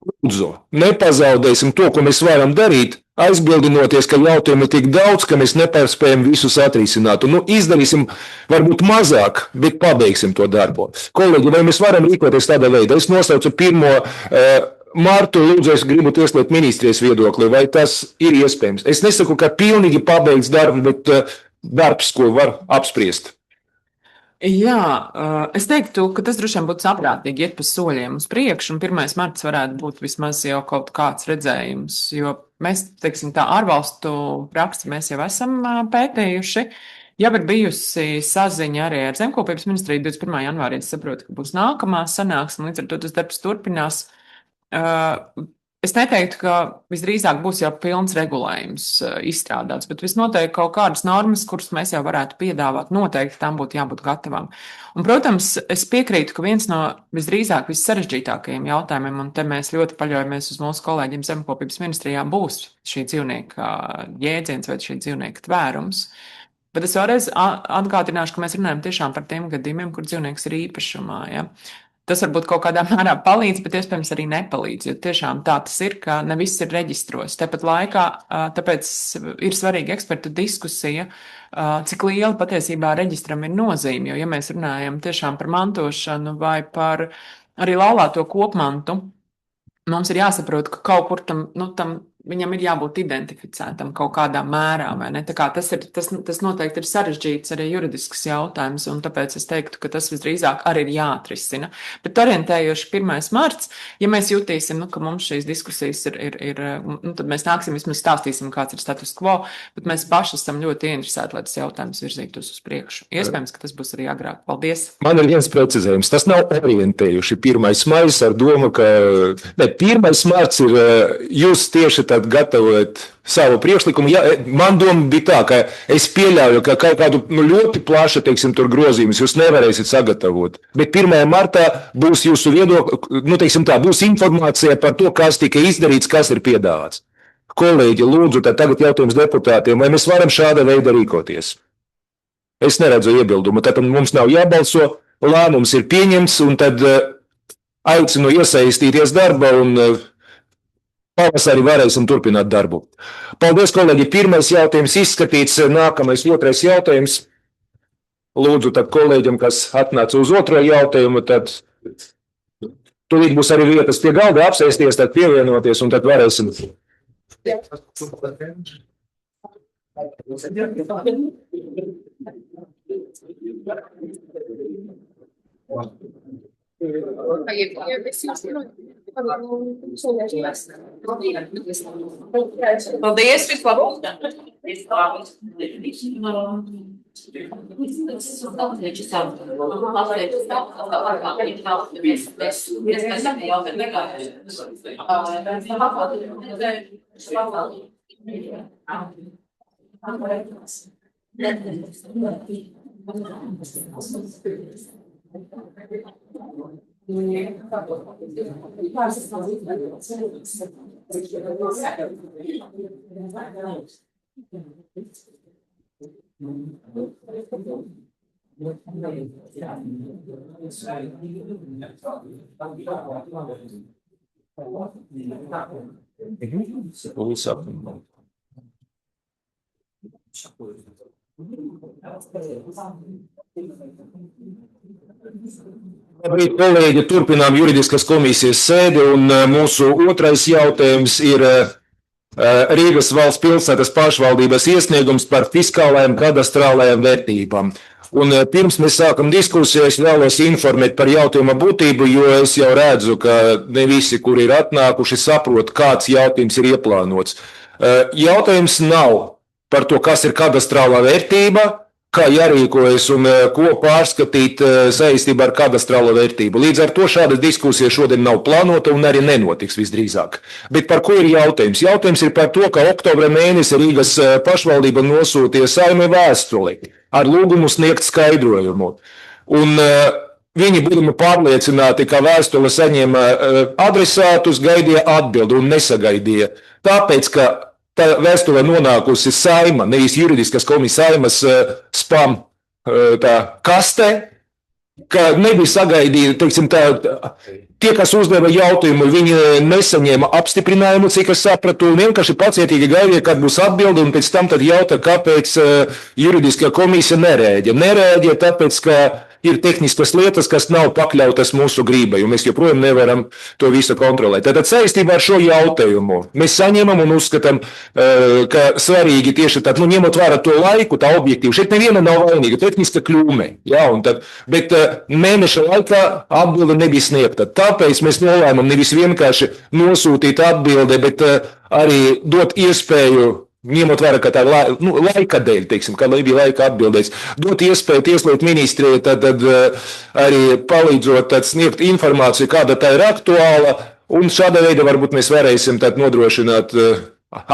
lūdzu, nepazaudēsim to, ko mēs varam darīt, aizbildinoties, ka jautājumu ir tik daudz, ka mēs nepārspējam visus atrisināt. Izdarīsim varbūt mazāk, bet pabeigsim to darbu. Kolēģi, vai mēs varam rīkoties tādā veidā? Es nosaucu 1. martu, lūdzu, es gribu tieslietu ministrijas viedokli, vai tas ir iespējams. Es nesaku, ka pilnīgi pabeigts darbu, bet darbs, ko var apspriest.
Jā, es teiktu, ka tas droši vien būtu saprātīgi iet pa soļiem uz priekšu, un 1. marts varētu būt vismaz jau kaut kāds redzējums, jo mēs, ārvalstu praksi mēs jau esam pētījuši. Jau ir bijusi saziņa arī ar Zemkopības ministriju 21. janvārī, es saprotu, ka būs nākamā sanāksme, līdz ar to tas darbs turpinās. Es neteiktu, ka visdrīzāk būs jau pilns regulējums izstrādāts, bet visnotaļ kaut kādas normas, kuras mēs jau varētu piedāvāt, noteikti tam būtu jābūt gatavām. Un, protams, es piekrītu, ka viens no visdrīzāk vissarežģītākajiem jautājumiem, un te mēs ļoti paļaujamies uz mūsu kolēģiem Zemkopības ministrijā, būs šī dzīvnieka jēdziens vai šī dzīvnieka tvērums. Bet es vēlreiz atgādināšu, ka mēs runājam tiešām par tiem gadījumiem, kur dzīvnieks ir īpašumā. Ja? Tas varbūt kaut kādā mērā palīdz, bet iespējams arī nepalīdz, jo tiešām tā tas ir, ka ne viss ir reģistros. Tāpat laikā, tāpēc ir svarīga ekspertu diskusija, cik liela patiesībā reģistram ir nozīme, jo ja mēs runājam tiešām par mantošanu vai par arī laulāto kopmantu, mums ir jāsaprot, ka kaut kur tam viņam ir jābūt identificētam kaut kādā mērā, vai ne? Tā kā tas noteikti ir sarežģīts arī juridisks jautājums, un tāpēc es teiktu, ka tas visdrīzāk arī ir jāatrisina. Bet orientējoši 1. marts, ja mēs jutīsim, ka mums šīs diskusijas ir tad mēs nāksim, vismaz stāstīsim, kāds ir status quo, bet mēs paši esam ļoti ieinteresēti, lai tas jautājums virzītos uz priekšu. Iespējams, ka tas būs arī agrāk. Paldies! Man ir viens precizējums. Tas nav orientējuši 1. maijs ar domu, ka 1. marts ir jūs tieši gatavojat savu priekšlikumu. Ja, man doma bija tā, ka es pieļauju, ka kaut kādu ļoti plašu, tur grozījumus jūs nevarēsiet sagatavot. Bet 1. martā būs jūsu viedokļi, būs informācija par to, kas tika izdarīts, kas ir piedāvāts. Kolēģi, lūdzu, tagad jautājums deputātiem, vai mēs varam šāda veida rīkoties? Es neredzu iebildumu. Tad mums nav jābalso, lēmums ir pieņemts, un tad aicinu iesaistīties darbā un pavasarī varēsim turpināt darbu. Paldies, kolēģi. 1. jautājums izskatīts. Nākamais 2. jautājums. Lūdzu, tad kolēģiem, kas atnāca uz 2. jautājumu, tad tūlīt būs arī vietas pie galda apsēsties, tad pievienoties, un tad varēsim. Paldies, vislabāk!
Labrīt, kolēģi, turpinām juridiskās komisijas sēdi, un mūsu otrais jautājums ir Rīgas valsts pilsētas pašvaldības iesniegums par fiskālajām kadastrālajām vērtībām. Un pirms mēs sākam diskusiju, es vēlos informēt par jautājuma būtību, jo es jau redzu, ka ne visi, kuri ir atnākuši, saprot, kāds jautājums ir ieplānots. Jautājums nav par to, kas ir kadastrālā vērtība, kā jārīkojas un ko pārskatīt saistībā ar kadastrālo vērtību. Līdz ar to šāda diskusija šodien nav plānota un arī nenotiks visdrīzāk. Bet par ko ir jautājums? Jautājums ir par to, ka oktobra mēnesi Rīgas pašvaldība nosūtīja Saeimai vēstuli ar lūgumu sniegt skaidrojumu. Un viņi būdami pārliecināti, ka vēstule saņēma adresātus, gaidīja atbildi un nesagaidīja. Tāpēc, ka tā vēstule nonākusi Saeima, nevis juridiskas komisijas Saeimas spam kastē, ka nebija sagaidīta, teiksim tā, tie, kas uzdeva jautājumu, viņi nesaņēma apstiprinājumu, cik es sapratu, un vienkārši pacietīgi gaidīja, kad būs atbildi, un pēc tam tad jautā, kāpēc juridiskā komisija nerēģē. Nerēģē tāpēc, ka ir tehniskas lietas, kas nav pakļautas mūsu grībai, un mēs joprojām nevaram to visu kontrolēt. Tātad saistībā ar šo jautājumu mēs saņemam un uzskatām, ka svarīgi tieši tad, ņemot vērā to laiku, tā objektīvi. Šeit neviena nav vainīga, tehniska kļūme, jā, un tad, bet mēneša laikā atbilde nebija sniegta. Tāpēc mēs nolēmām nevis vienkārši nosūtīt atbildi, bet arī dot iespēju, ņemot vērā, ka tā laika dēļ, teiksim, ka nebija laika atbildēs, dot iespēju tieslietu ministrijai tad arī palīdzot sniegt informāciju, kāda tā ir aktuāla, un šāda veida varbūt mēs varēsim tad nodrošināt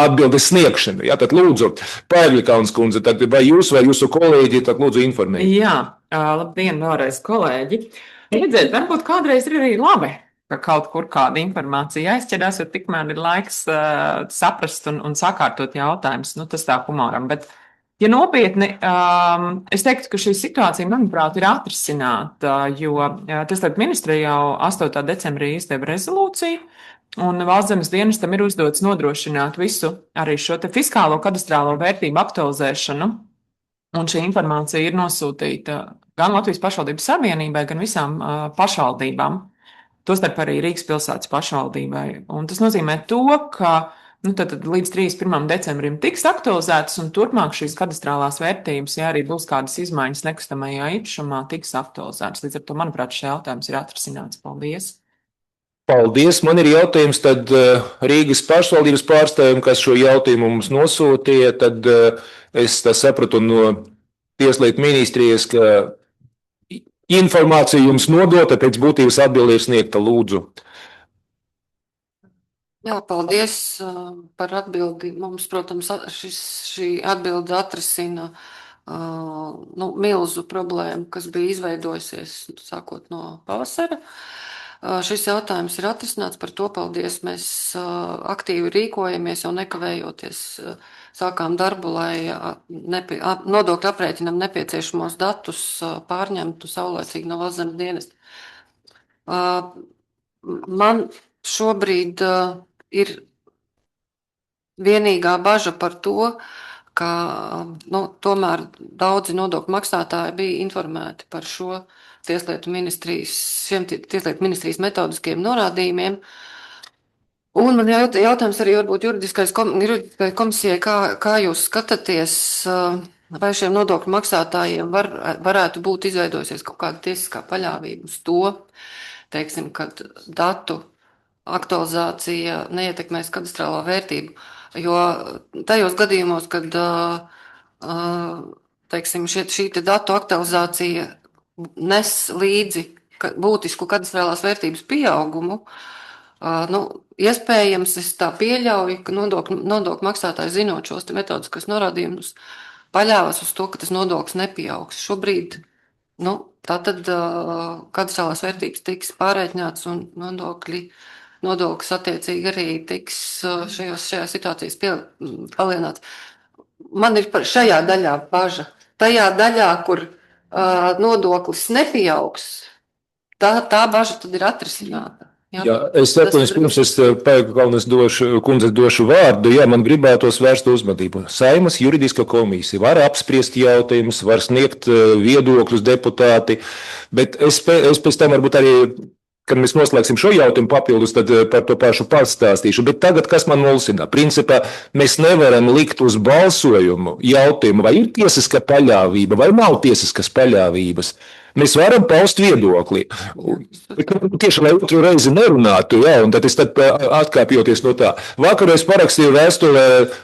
atbildes sniegšanu. Jā, tad lūdzu, Paigļikauns kundze, tad vai jūs vai jūsu kolēģi, tad lūdzu informēt.
Jā, labdien vēlreiz, kolēģi. Redziet, varbūt kādreiz ir arī labi, ka kaut kur kāda informācija aizķerās, jo tikmēr ir laiks saprast un sakārtot jautājumus. Tas tā humoram. Bet, ja nopietni, es teiktu, ka šī situācija, manuprāt, ir atrisināta, jo Tieslietu ministrija jau 8. decembrī izdeva rezolūciju, un Valsts zemes dienestam ir uzdots nodrošināt visu arī šo te fiskālo kadastrālo vērtību aktualizēšanu, un šī informācija ir nosūtīta gan Latvijas pašvaldības savienībai, gan visām pašvaldībām. Tostarp arī Rīgas pilsētas pašvaldībai. Un tas nozīmē to, ka tad līdz 31. decembrim tiks aktualizētas, un turpmāk šīs kadastrālās vērtības, ja arī būs kādas izmaiņas nekustamajā īpašumā, tiks aktualizētas. Līdz ar to, manuprāt, šis jautājums ir atrisināts. Paldies!
Paldies! Man ir jautājums tad Rīgas pašvaldības pārstāvjiem, kas šo jautājumu mums nosūtīja, tad es sapratu no Tieslietu ministrijas, ka informācija jums nodota, pēc būtības atbilde ir sniegta, lūdzu.
Jā, paldies par atbildi. Mums, protams, šī atbilde atrisina milzu problēmu, kas bija izveidojusies sākot no pavasara. Šis jautājums ir atrisināts, par to paldies. Mēs aktīvi rīkojamies, jau nekavējoties sākām darbu, lai nodokļu aprēķinam nepieciešamos datus pārņemtu saulēcīgi no Valsts zemes dienesta. Man šobrīd ir vienīgā baža par to, ka tomēr daudzi nodokļu maksātāji bija informēti par šo Tieslietu ministrijas metodiskiem norādījumiem. Un man jautājums arī varbūt juridiskai komisijai, kā jūs skatāties, vai šiem nodokļu maksātājiem varētu būt izveidojusies kaut kāda tiesiskā paļāvība uz to, teiksim, kad datu aktualizācija neietekmēs kadastrālā vērtību, jo tajos gadījumos, kad teiksim, šī datu aktualizācija nes līdzi būtisku kadastrālās vērtības pieaugumu, iespējams, es tā pieļauju, ka nodokļu maksātāji, zinot šos metodiskas norādījumus, paļāvas uz to, ka tas nodoklis nepieaugs. Šobrīd tātad kadastrālās vērtības tiks pārreikināts un nodoklis attiecīgi arī tiks šajās situācijas palielināts.
man ir par šajā daļā baža. Tajā daļā, kur nodoklis nepieaugs, tā baža tad ir atrisināta.
Jā, es atvainojos, pirms es Paigkalnes kundzes došu vārdu. Jā, man gribētos vērst uzmanību. Saeimas juridiskā komisija var apspriest jautājumus, var sniegt viedokļus deputāti, bet es pēc tam varbūt arī, kad mēs noslēgsim šo jautājumu papildus, tad par to pašu pastāstīšu. Bet tagad, kas man mulsina? Principā mēs nevaram likt uz balsojumu jautājumu, vai ir tiesiska paļāvība vai nav tiesiskas paļāvības. Mēs varam paust viedokli. Tieši lai otru reizi nerunātu, jā, un tad es atkāpjoties no tā. Vakar es parakstīju vēstulē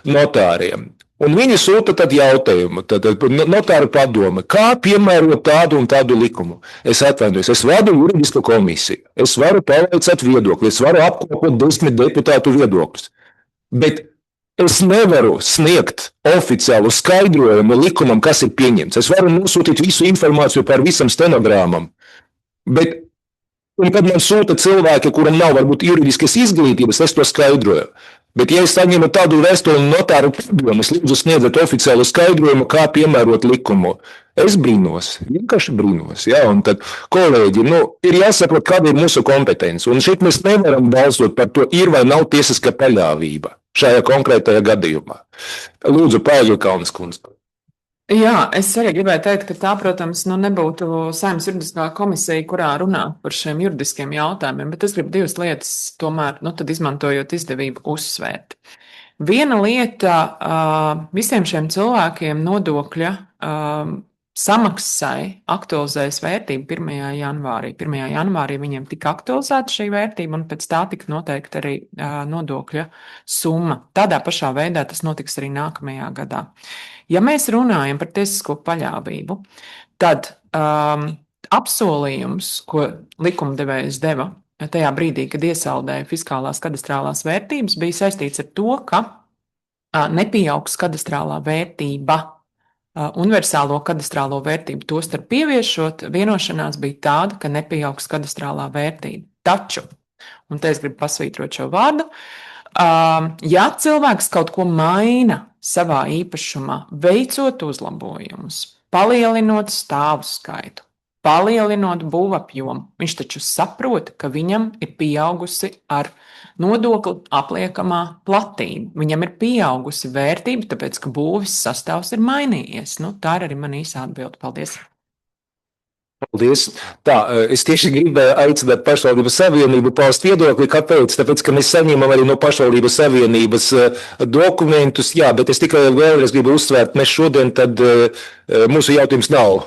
notāriem. Un viņi sūta tad jautājumu, tad notāra padome, kā piemērot tādu un tādu likumu. Es atvainojos, es vadu juridisko komisiju. Es varu pavaicāt viedokli, es varu apkopot 10 deputātu viedokļus. Bet es nevaru sniegt oficiālu skaidrojumu likumam, kas ir pieņemts. Es varu nosūtīt visu informāciju par visam stenogramam. Bet, un kad man sūta cilvēki, kuram nav varbūt juridiskas izglītības, es to skaidroju. Bet, ja es saņemu tādu vēstuli notāru padomu, es lūdzu sniedzat oficiālu skaidrojumu, kā piemērot likumu. Es brīnos, vienkārši brīnos. Ja? Un tad, kolēģi, ir jāsaprot, kāda ir mūsu kompetence. Un šeit mēs nevaram balsot par to, ir vai nav tiesiska paļāvība šajā konkrētajā gadījumā. Lūdzu, Paigkalnes kundze.
Jā, es arī gribēju teikt, ka tā, protams, nebūtu Saeimas juridiskā komisija, kurā runā par šiem juridiskiem jautājumiem, bet es gribu divas lietas tomēr, tad izmantojot izdevību, uzsvērt. Viena lieta visiem šiem cilvēkiem nodokļa samaksai aktualizējas vērtība 1. janvārī. 1. janvārī viņiem tika aktualizēta šī vērtība, un pēc tā tika noteikta arī nodokļa summa. Tādā pašā veidā tas notiks arī nākamajā gadā. Ja mēs runājam par tiesisko paļāvību, tad apsolījums, ko likumdevējs deva tajā brīdī, kad iesaldēja fiskālās kadastrālās vērtības, bija saistīts ar to, ka nepieaugs kadastrālā vērtība. Universālo kadastrālo vērtību tostarp pieviešot, vienošanās bija tāda, ka nepieaugs kadastrālā vērtība. Taču, un te es gribu pasvītrot šo vārdu, ja cilvēks kaut ko maina savā īpašumā, veicot uzlabojumus, palielinot stāvu skaitu, palielinot būvapjomu, viņš taču saprot, ka viņam ir pieaugusi ar nodokli apliekamā platība. Viņam ir pieaugusi vērtība, tāpēc, ka būvis sastāvs ir mainījies. Tā ir arī mana īsā atbilde. Paldies!
Paldies! Tā, es tieši gribēju aicināt pašvaldības savienību paust viedokli. Kāpēc? Tāpēc, ka mēs saņemam arī no pašvaldības savienības dokumentus. Jā, bet es tikai vēlreiz gribu uzsvērt, mēs šodien tad mūsu jautājums nav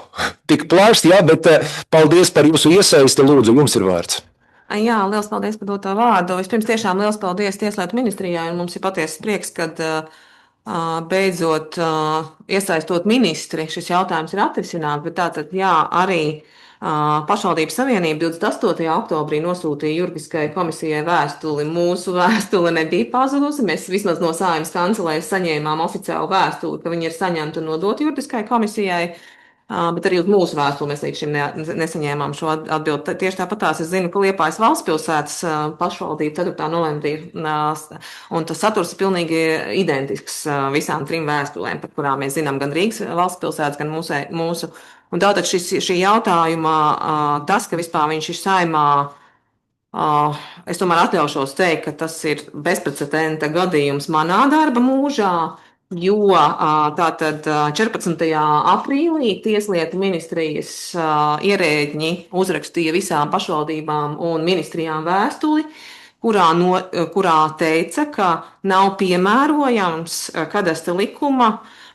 tik plašs, jā, bet paldies par jūsu iesaisti. Lūdzu, jums ir vārds.
Jā, liels paldies par doto vārdu. Vispirms tiešām liels paldies Tieslietu ministrijai, un mums ir patiesas prieks, kad beidzot iesaistot ministri, šis jautājums ir atrisināts, bet tātad jā, arī Pašvaldības savienība 28. oktobrī nosūtīja juridiskai komisijai vēstuli. Mūsu vēstule nebija pazudusi, mēs vismaz no Saeimas kancelēs saņēmām oficiālu vēstuli, ka viņi ir saņemti un nodoti juridiskai komisijai. Bet arī uz mūsu vēstuli mēs līdz šim nesaņēmām šo atbildi. Tieši tāpatās es zinu, ka Liepājas valstspilsētas pašvaldība 4. novembrī, un tas saturs ir pilnīgi identisks visām trim vēstulēm, par kurām mēs zinām gan Rīgas valstspilsētas, gan mūsu. Un tātad šī jautājuma, tas, ka vispār viņš ir Saeimā, es tomēr atļaušos teikt, ka tas ir bezprecedenta gadījums manā darba mūžā. Jo tātad 14. aprīlī Tieslietu ministrijas ierēģi uzrakstīja visām pašvaldībām un ministrijām vēstuli, kurā teica, ka nav piemērojams kadastra likuma,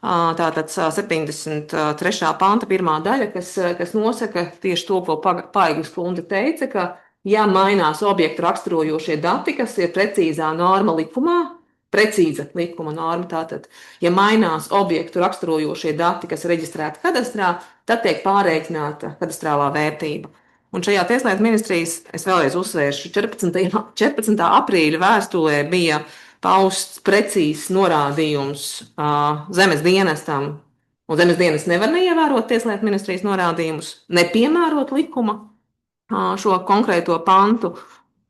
tātad 73. panta 1. daļa, kas nosaka tieši to, ko Paiglis kundze teica, ka ja mainās objektu raksturojošie dati, kas ir precīzā norma likumā, precīza likuma norma, tātad, ja mainās objektu raksturojošie dati, kas ir reģistrēti kadastrā, tad tiek pārreikināta kadastrālā vērtība. Un šajā Tieslietu ministrijas, es vēlreiz uzsvēršu, 14. aprīļa vēstulē bija pausts precīzs norādījums zemes dienestam, un zemes dienests nevar neievērot Tieslietu ministrijas norādījumus, nepiemērot likuma šo konkrēto pantu.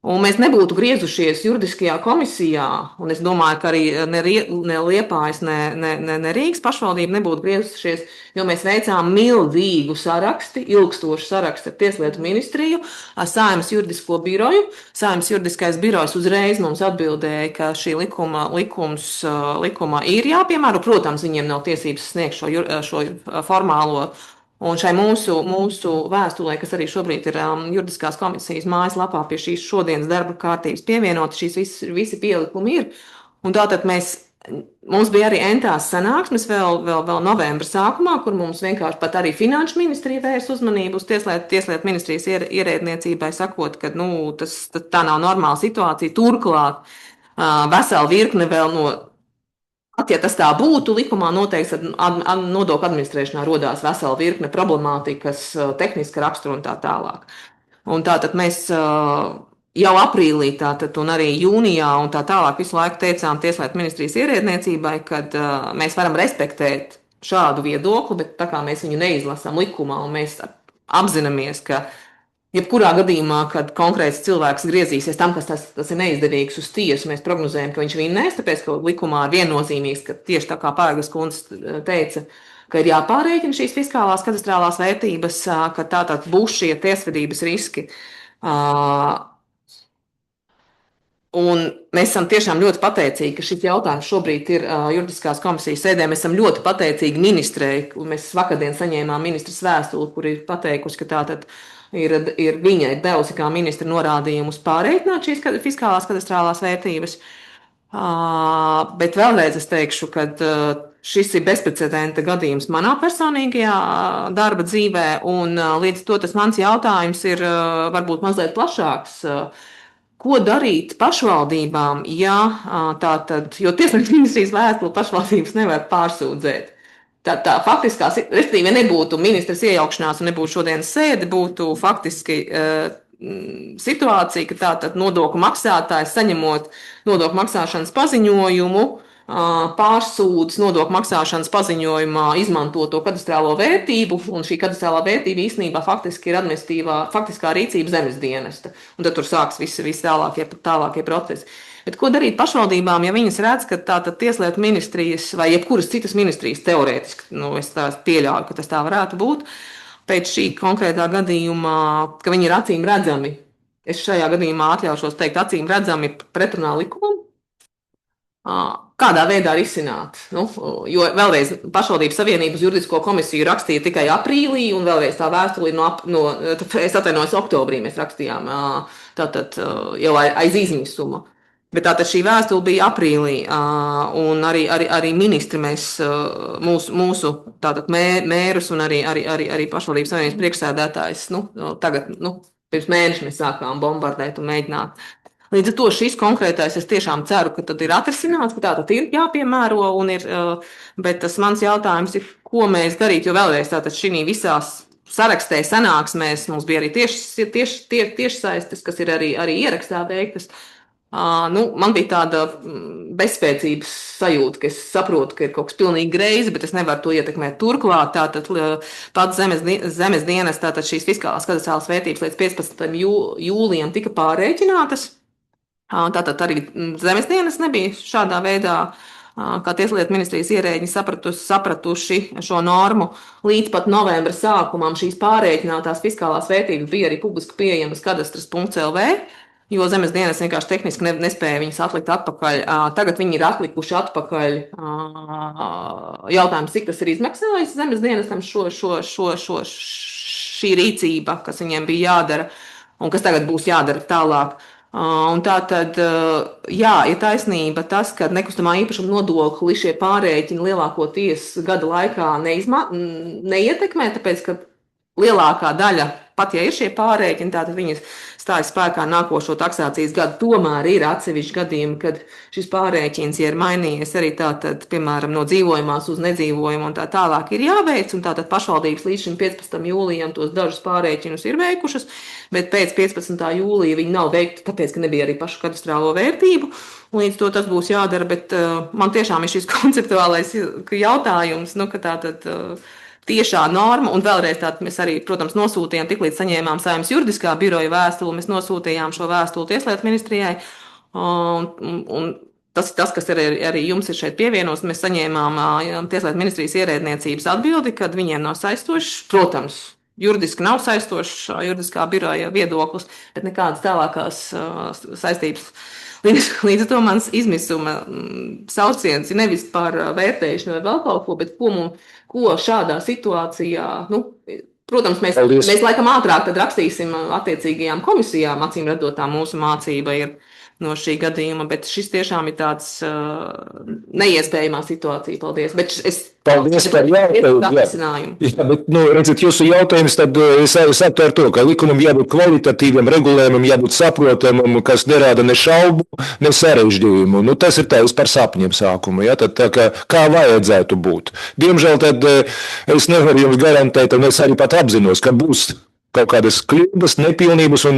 Un mēs nebūtu griezušies juridiskajā komisijā, un es domāju, ka arī ne Liepājas, ne Rīgas pašvaldība nebūtu griezušies, jo mēs veicām milzīgu saraksti, ilgstošu sarakstu ar Tieslietu ministriju, ar Saeimas juridisko biroju. Saeimas juridiskais birojs uzreiz mums atbildēja, ka šī likuma ir jāpiemēro. Protams, viņiem nav tiesības sniegt šo formālo. Un šai mūsu vēstulē, kas arī šobrīd ir juridiskās komisijas mājaslapā pie šīs šodienas darba kārtības pievienota, šīs visi pielikumi ir. Un tātad mums bija arī entās sanāksmes vēl novembra sākumā, kur mums vienkārši pat arī finanšu ministrija vērs uzmanību uz tieslietu ministrijas ierēdniecībai, sakot, ka tā nav normāla situācija. Turklāt vesela virkne vēl no. Ja tas tā būtu, likumā noteikts, tad nodokļu administrēšanā rodās vesela virkne problemātikas, tehniska rakstura un tā tālāk. Un tātad mēs jau aprīlī un arī jūnijā un tā tālāk visu laiku teicām Tieslietu ministrijas ierēdniecībai, kad mēs varam respektēt šādu viedokli, bet tā kā mēs viņu neizlasām likumā un mēs apzināmies, ka jebkurā gadījumā, kad konkrēts cilvēks griezīsies tam, kas tas ir neizdevīgs uz tiesu, mēs prognozējam, ka viņš vinnēs, tāpēc, ka likumā ir viennozīmīgs, ka tieši tā kā Paigas kundze teica, ka ir jāpārēķina šīs fiskālās kadastrālās vērtības, ka tātad būs šie tiesvedības riski. Un mēs esam tiešām ļoti pateicīgi, ka šis jautājums šobrīd ir juridiskās komisijas sēdē. Mēs esam ļoti pateicīgi ministrei. Mēs vakardien saņēmām ministras vēstuli, kur ir pateikusi, ka tātad ir viņai devusi kā ministra norādījumu uz pārreikināt šīs fiskālās kadastrālās vērtības. Bet vēlreiz es teikšu, ka šis ir bezprecedenta gadījums manā personīgajā darba dzīvē, un līdz to tas mans jautājums ir varbūt mazliet plašāks. Ko darīt pašvaldībām, jo Tieslietu ministrijas vēstuli pašvaldības nevar pārsūdzēt? Tā faktiskā, respektīvi, ja nebūtu ministras iejaukšanās un nebūtu šodienas sēde, būtu faktiski situācija, ka tātad nodokļu maksātājs saņemot nodokļu maksāšanas paziņojumu, pārsūdz nodokļu maksāšanas paziņojumā izmantoto kadastrālo vērtību, un šī kadastrālā vērtība īstenībā faktiski ir faktiskā rīcība zemes dienesta. Un tad tur sāks visi tālākie procesi. Bet ko darīt pašvaldībām, ja viņas redz, ka tātad Tieslietu ministrijas vai jebkuras citas ministrijas teorētiski, es tā pieļauju, ka tas tā varētu būt, pēc šī konkrētā gadījumā, ka viņi ir acīm redzami, es šajā gadījumā atļaušos teikt acīm redzami pretrunā likumam, kādā veidā risināt? Jo vēlreiz pašvaldības savienības juridisko komisiju rakstīja tikai aprīlī, un vēlreiz tā vēstuli es atvainojos, oktobrī mēs rakstījām, tātad jau aiz izmisuma. Bet tātad šī vēstule bija aprīlī, un arī ministri mūsu tātad mērus un arī pašvaldības savienības priekšsēdētājs, tagad, pirms mēneša mēs sākām bombardēt un mēģināt. Līdz ar to šis konkrētais, es tiešām ceru, ka tad ir atrisināts, ka tātad ir jāpiemēro, bet tas mans jautājums ir, ko mēs darīt, jo vēlreiz tātad šī visās sarakstē sanāksmēs mums bija arī tiešsaistes, kas ir arī ierakstā veiktas. Man bija tāda bezspēcības sajūta, ka es saprotu, ka ir kaut kas pilnīgi greizi, bet es nevaru to ietekmēt. Turklāt tātad pats zemes dienas, tātad šīs fiskālās kadastrālās vērtības līdz 15. jūlijam tika pārrēķinātas. Tātad arī zemes dienas nebija šādā veidā, kā Tieslietu ministrijas ierēģi sapratuši šo normu. Līdz pat novembra sākumam šīs pārrēķinātās fiskālās vērtības bija arī publiski pieejamas kadastras.lv. Jo zemes dienas vienkārši tehniski nespēja viņas atlikt atpakaļ. Tagad viņi ir atlikuši atpakaļ jautājums, cik tas ir izmaksājis zemes dienestam šī rīcība, kas viņiem bija jādara un kas tagad būs jādara tālāk. Un tā tad, ir taisnība tas, ka nekustamā īpašuma nodokli šie pārrēķini lielākoties gada laikā neietekmē, tāpēc, ka lielākā daļa, pat ja ir šie pārrēķini, tātad viņas stājas spēkā nākošo taksācijas gadu, tomēr ir atsevišķi gadījumi, kad šis pārrēķins, ja ir mainījies arī tātad, piemēram, no dzīvojamās uz nedzīvojumu un tā tālāk ir jāveic, un tātad pašvaldības līdz šim 15. jūlijam tos dažus pārrēķinus ir veikušas, bet pēc 15. jūlija viņi nav veikti, tāpēc, ka nebija arī pašu kadastrālo vērtību, un līdz to tas būs jādara, bet man tiešām ir šis konceptuālais jautājums, ka tātad tiešā norma, un vēlreiz tātad mēs arī, protams, nosūtījām, tiklīdz saņēmām Saeimas juridiskā biroja vēstuli, mēs nosūtījām šo vēstuli Tieslietu ministrijai, un tas ir tas, kas arī jums ir šeit pievienos. Mēs saņēmām Tieslietu ministrijas ierēdniecības atbildi, kad viņiem nav saistošs, protams, juridiski nav saistošs juridiskā biroja viedoklis, bet nekādas tālākās saistības. Līdz ar to mans izmisuma sauciens ir nevis par vērtēšanu vai vēl kaut ko, bet ko šādā situācijā, protams, mēs laikam ātrāk tad rakstīsim attiecīgajām komisijām, acīm redzot, tā mūsu mācība ir no šī gadījuma, bet šis tiešām ir tāds neiespējamā situācija. Paldies.
Paldies par jautājumu. Jā, bet, redziet, jūsu jautājums tad es saku ar to, ka likumam jābūt kvalitatīvam, regulējumam jābūt saprotamam, kas nerāda ne šaubu, ne sarežģījumu. Tas ir tāds par sapņiem sākumu, ja? Tad tā kā vajadzētu būt. Diemžēl tad es nevaru jums garantēt, un es arī pat apzinos, ka būs kaut kādas kļūdas, nepilnības, un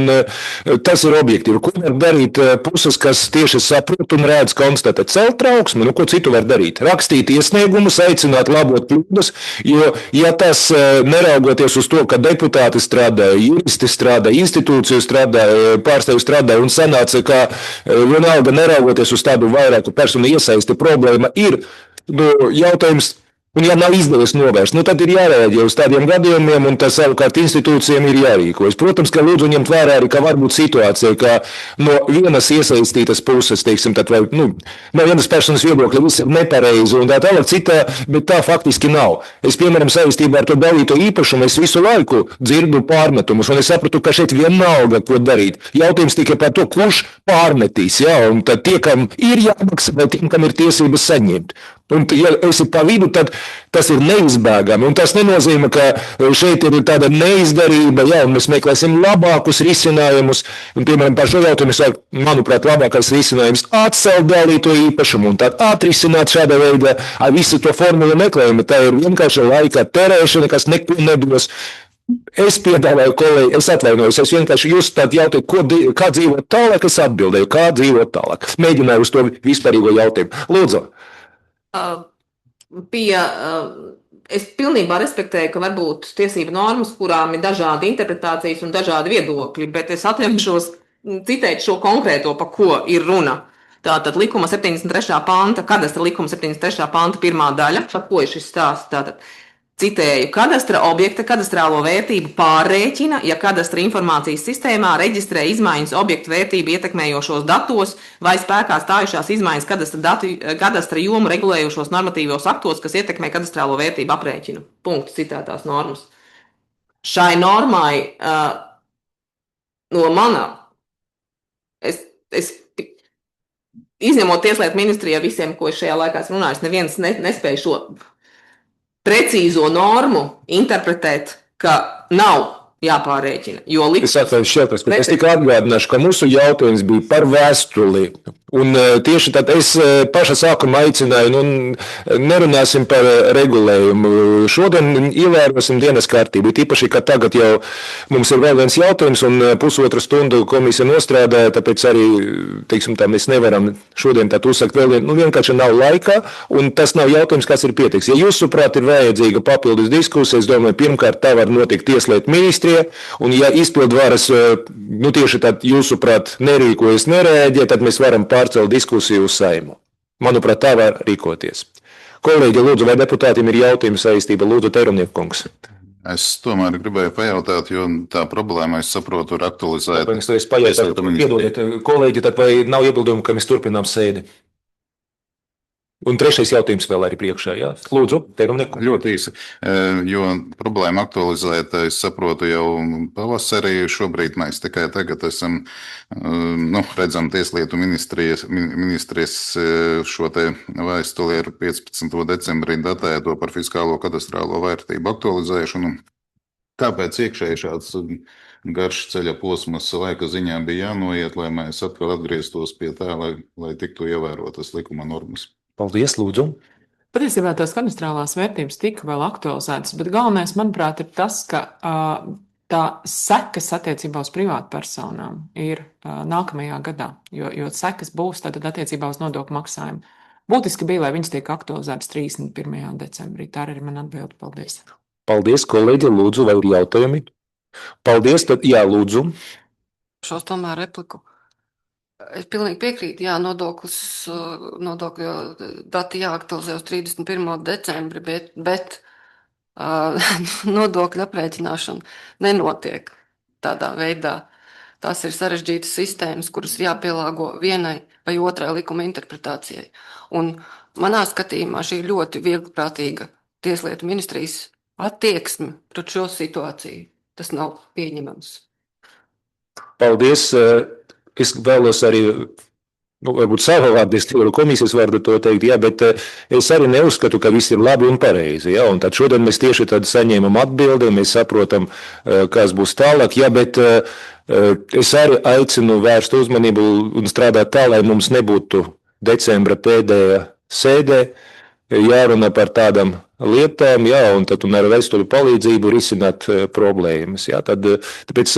tas ir objektīvi. Ko var darīt puses, kas tieši saprot un redz, konstatēt, celt trauksmi, ko citu var darīt? Rakstīt iesniegumus, aicināt labot kļūdas, jo, ja tas neraugoties uz to, ka deputāti strādāja, juristi strādāja, institūciju strādāja, pārstāvji strādāja un sanāca, ka vienalga neraugoties uz tādu vairāku personu iesaisti, problēma ir jautājums. Un, ja nav izdevies novērst, tad ir jārēģē uz tādiem gadījumiem, un tas savukārt institūcijiem ir jārīkojas. Protams, ka lūdzu ņemt vērā arī, ka var būt situācija, ka no vienas iesaistītas puses, teiksim, vai, no vienas personas viedokļa viss ir nepareizi un tā tālāk citā, bet tā faktiski nav. Es, piemēram, saistībā ar to dalīto īpašumu, es visu laiku dzirdu pārmetumus, un es sapratu, ka šeit vienalga, ko darīt. Jautājums tikai par to, kurš pārmetīs, un tad tie, kam ir jāmaksā, vai tiem, kam ir tiesības saņemt. Un, ja esi pa vidu, tad tas ir neizbēgami. Un tas nenozīmē, ka šeit ir tāda neizdarība, un mēs meklēsim labākus risinājumus. Un, piemēram, par šo jautājumu es saku, manuprāt, labākais risinājums atcelt dalīto īpašumu un tad atrisināt šādā veidā visu to formulu meklējumu. Tā ir vienkārši laika terēšana, kas neko nedos. Es piedāvāju, kolēģi, es atvainojos, es vienkārši jūs tādu jautāju, kā dzīvot tālāk, es atbildēju, kā dzīvot tālāk. Mēģināju uz to vispārīgo jautājumu. Lūdzu.
Es pilnībā respektēju, ka var būt tiesību normas, kurām ir dažādi interpretācijas un dažādi viedokļi, bet es atļaušos citēt šo konkrēto, pa ko ir runa. Tātad likuma 73. panta, kadastra likuma 73. panta pirmā daļa, par ko ir šis stāsts. Tātad citēju, kadastra objekta kadastrālo vērtību pārrēķina, ja kadastra informācijas sistēmā reģistrē izmaiņas objektu vērtību ietekmējošos datos vai spēkā stājušās izmaiņas kadastra jomu regulējošos normatīvos aktos, kas ietekmē kadastrālo vērtību aprēķinu. Punkts citētās normas. Šai normai no manā, es izņemot Tieslietu ministrijā visiem, ko es šajā laikā esmu runājis, neviens nespēja šo precīzo normu interpretēt, ka nav jāpārrēķina.
Es atvainojos, es tikai atgādināšu, ka mūsu jautājums bija par vēstuli. Un tieši tad es paša sākuma aicināju, nerunāsim par regulējumu. Šodien ievērosim dienas kārtību. Tīpaši, ka tagad jau mums ir vēl viens jautājums un pusotru stundu komisija nostrādāja, tāpēc arī, teiksim tā, mēs nevaram šodien tad uzsakt vēl vienu, vienkārši nav laika, un tas nav jautājums, kas ir pietiks. Ja jūsuprāt ir vajadzīga papildus diskusija, es domāju, pirmkārt tā var notikt Tieslietu ministrijā, un ja izpildvaras, tieši tad jūsuprāt nerīkojas, nereaģē, tad mēs varam pārcelt diskusiju uz Saimu. Manuprāt, tā var rīkoties. Kolēģi, lūdzu, vai deputātiem ir jautājumi saistība? Lūdzu, Terumnieka kungs.
Es tomēr gribēju pajautāt, jo tā problēma, es saprotu, ir aktualizēta.
Es pajautāju, piedodiet, kolēģi, tad vai nav iebildumu, ka mēs turpinām sēdi? Un trešais jautājums vēl arī priekšā, jā? Lūdzu, Terumnieka.
Ļoti īsi, jo problēma aktualizēta, es saprotu, jau pavasarī. Šobrīd mēs tikai tagad esam, redzam Tieslietu ministrijas šo te vēstuli ar 15. decembrī datēto par fiskālo kadastrālo vērtību aktualizēšanu. Kāpēc iekšēji šāds garš ceļa posms laika ziņā bija jānoiet, lai mēs atkal atgrieztos pie tā, lai tiktu ievērotas likuma normas?
Paldies, lūdzu.
Patiesībā tās kadastrālās vērtības tika vēl aktualizētas, bet galvenais, manuprāt, ir tas, ka tā sekas attiecībā uz privātpersonām ir nākamajā gadā, jo sekas būs tad attiecībā uz nodokļu maksājumu. Būtiski bija, lai viņas tiek aktualizētas 31. decembrī. Tā arī man atbilde. Paldies.
Paldies, kolēģi, lūdzu, vai ir jautājumi? Paldies, tad jā, lūdzu.
Šos tomēr repliku. Es pilnīgi piekrītu, jā, nodokļu dati jāaktualizē uz 31. decembri, bet nodokļu aprēķināšana nenotiek tādā veidā. Tās ir sarežģītas sistēmas, kuras ir jāpielāgo vienai vai otrai likuma interpretācijai. Un manā skatījumā šī ir ļoti viegliprātīga Tieslietu ministrijas attieksme pret šo situāciju. Tas nav pieņemams.
Paldies. Es vēlos arī, varbūt savā vārdā, es nevaru komisijas vārdu to teikt, jā, bet es arī neuzskatu, ka viss ir labi un pareizi. Jā, un tad šodien mēs tieši tad saņēmam atbildi, mēs saprotam, kas būs tālāk, jā, bet es arī aicinu vērst uzmanību un strādāt tā, lai mums nebūtu decembra pēdējā sēdē jārunā par tādām lietām, jā, un tad un ar vēstuļu palīdzību risināt problēmas. Jā, tāpēc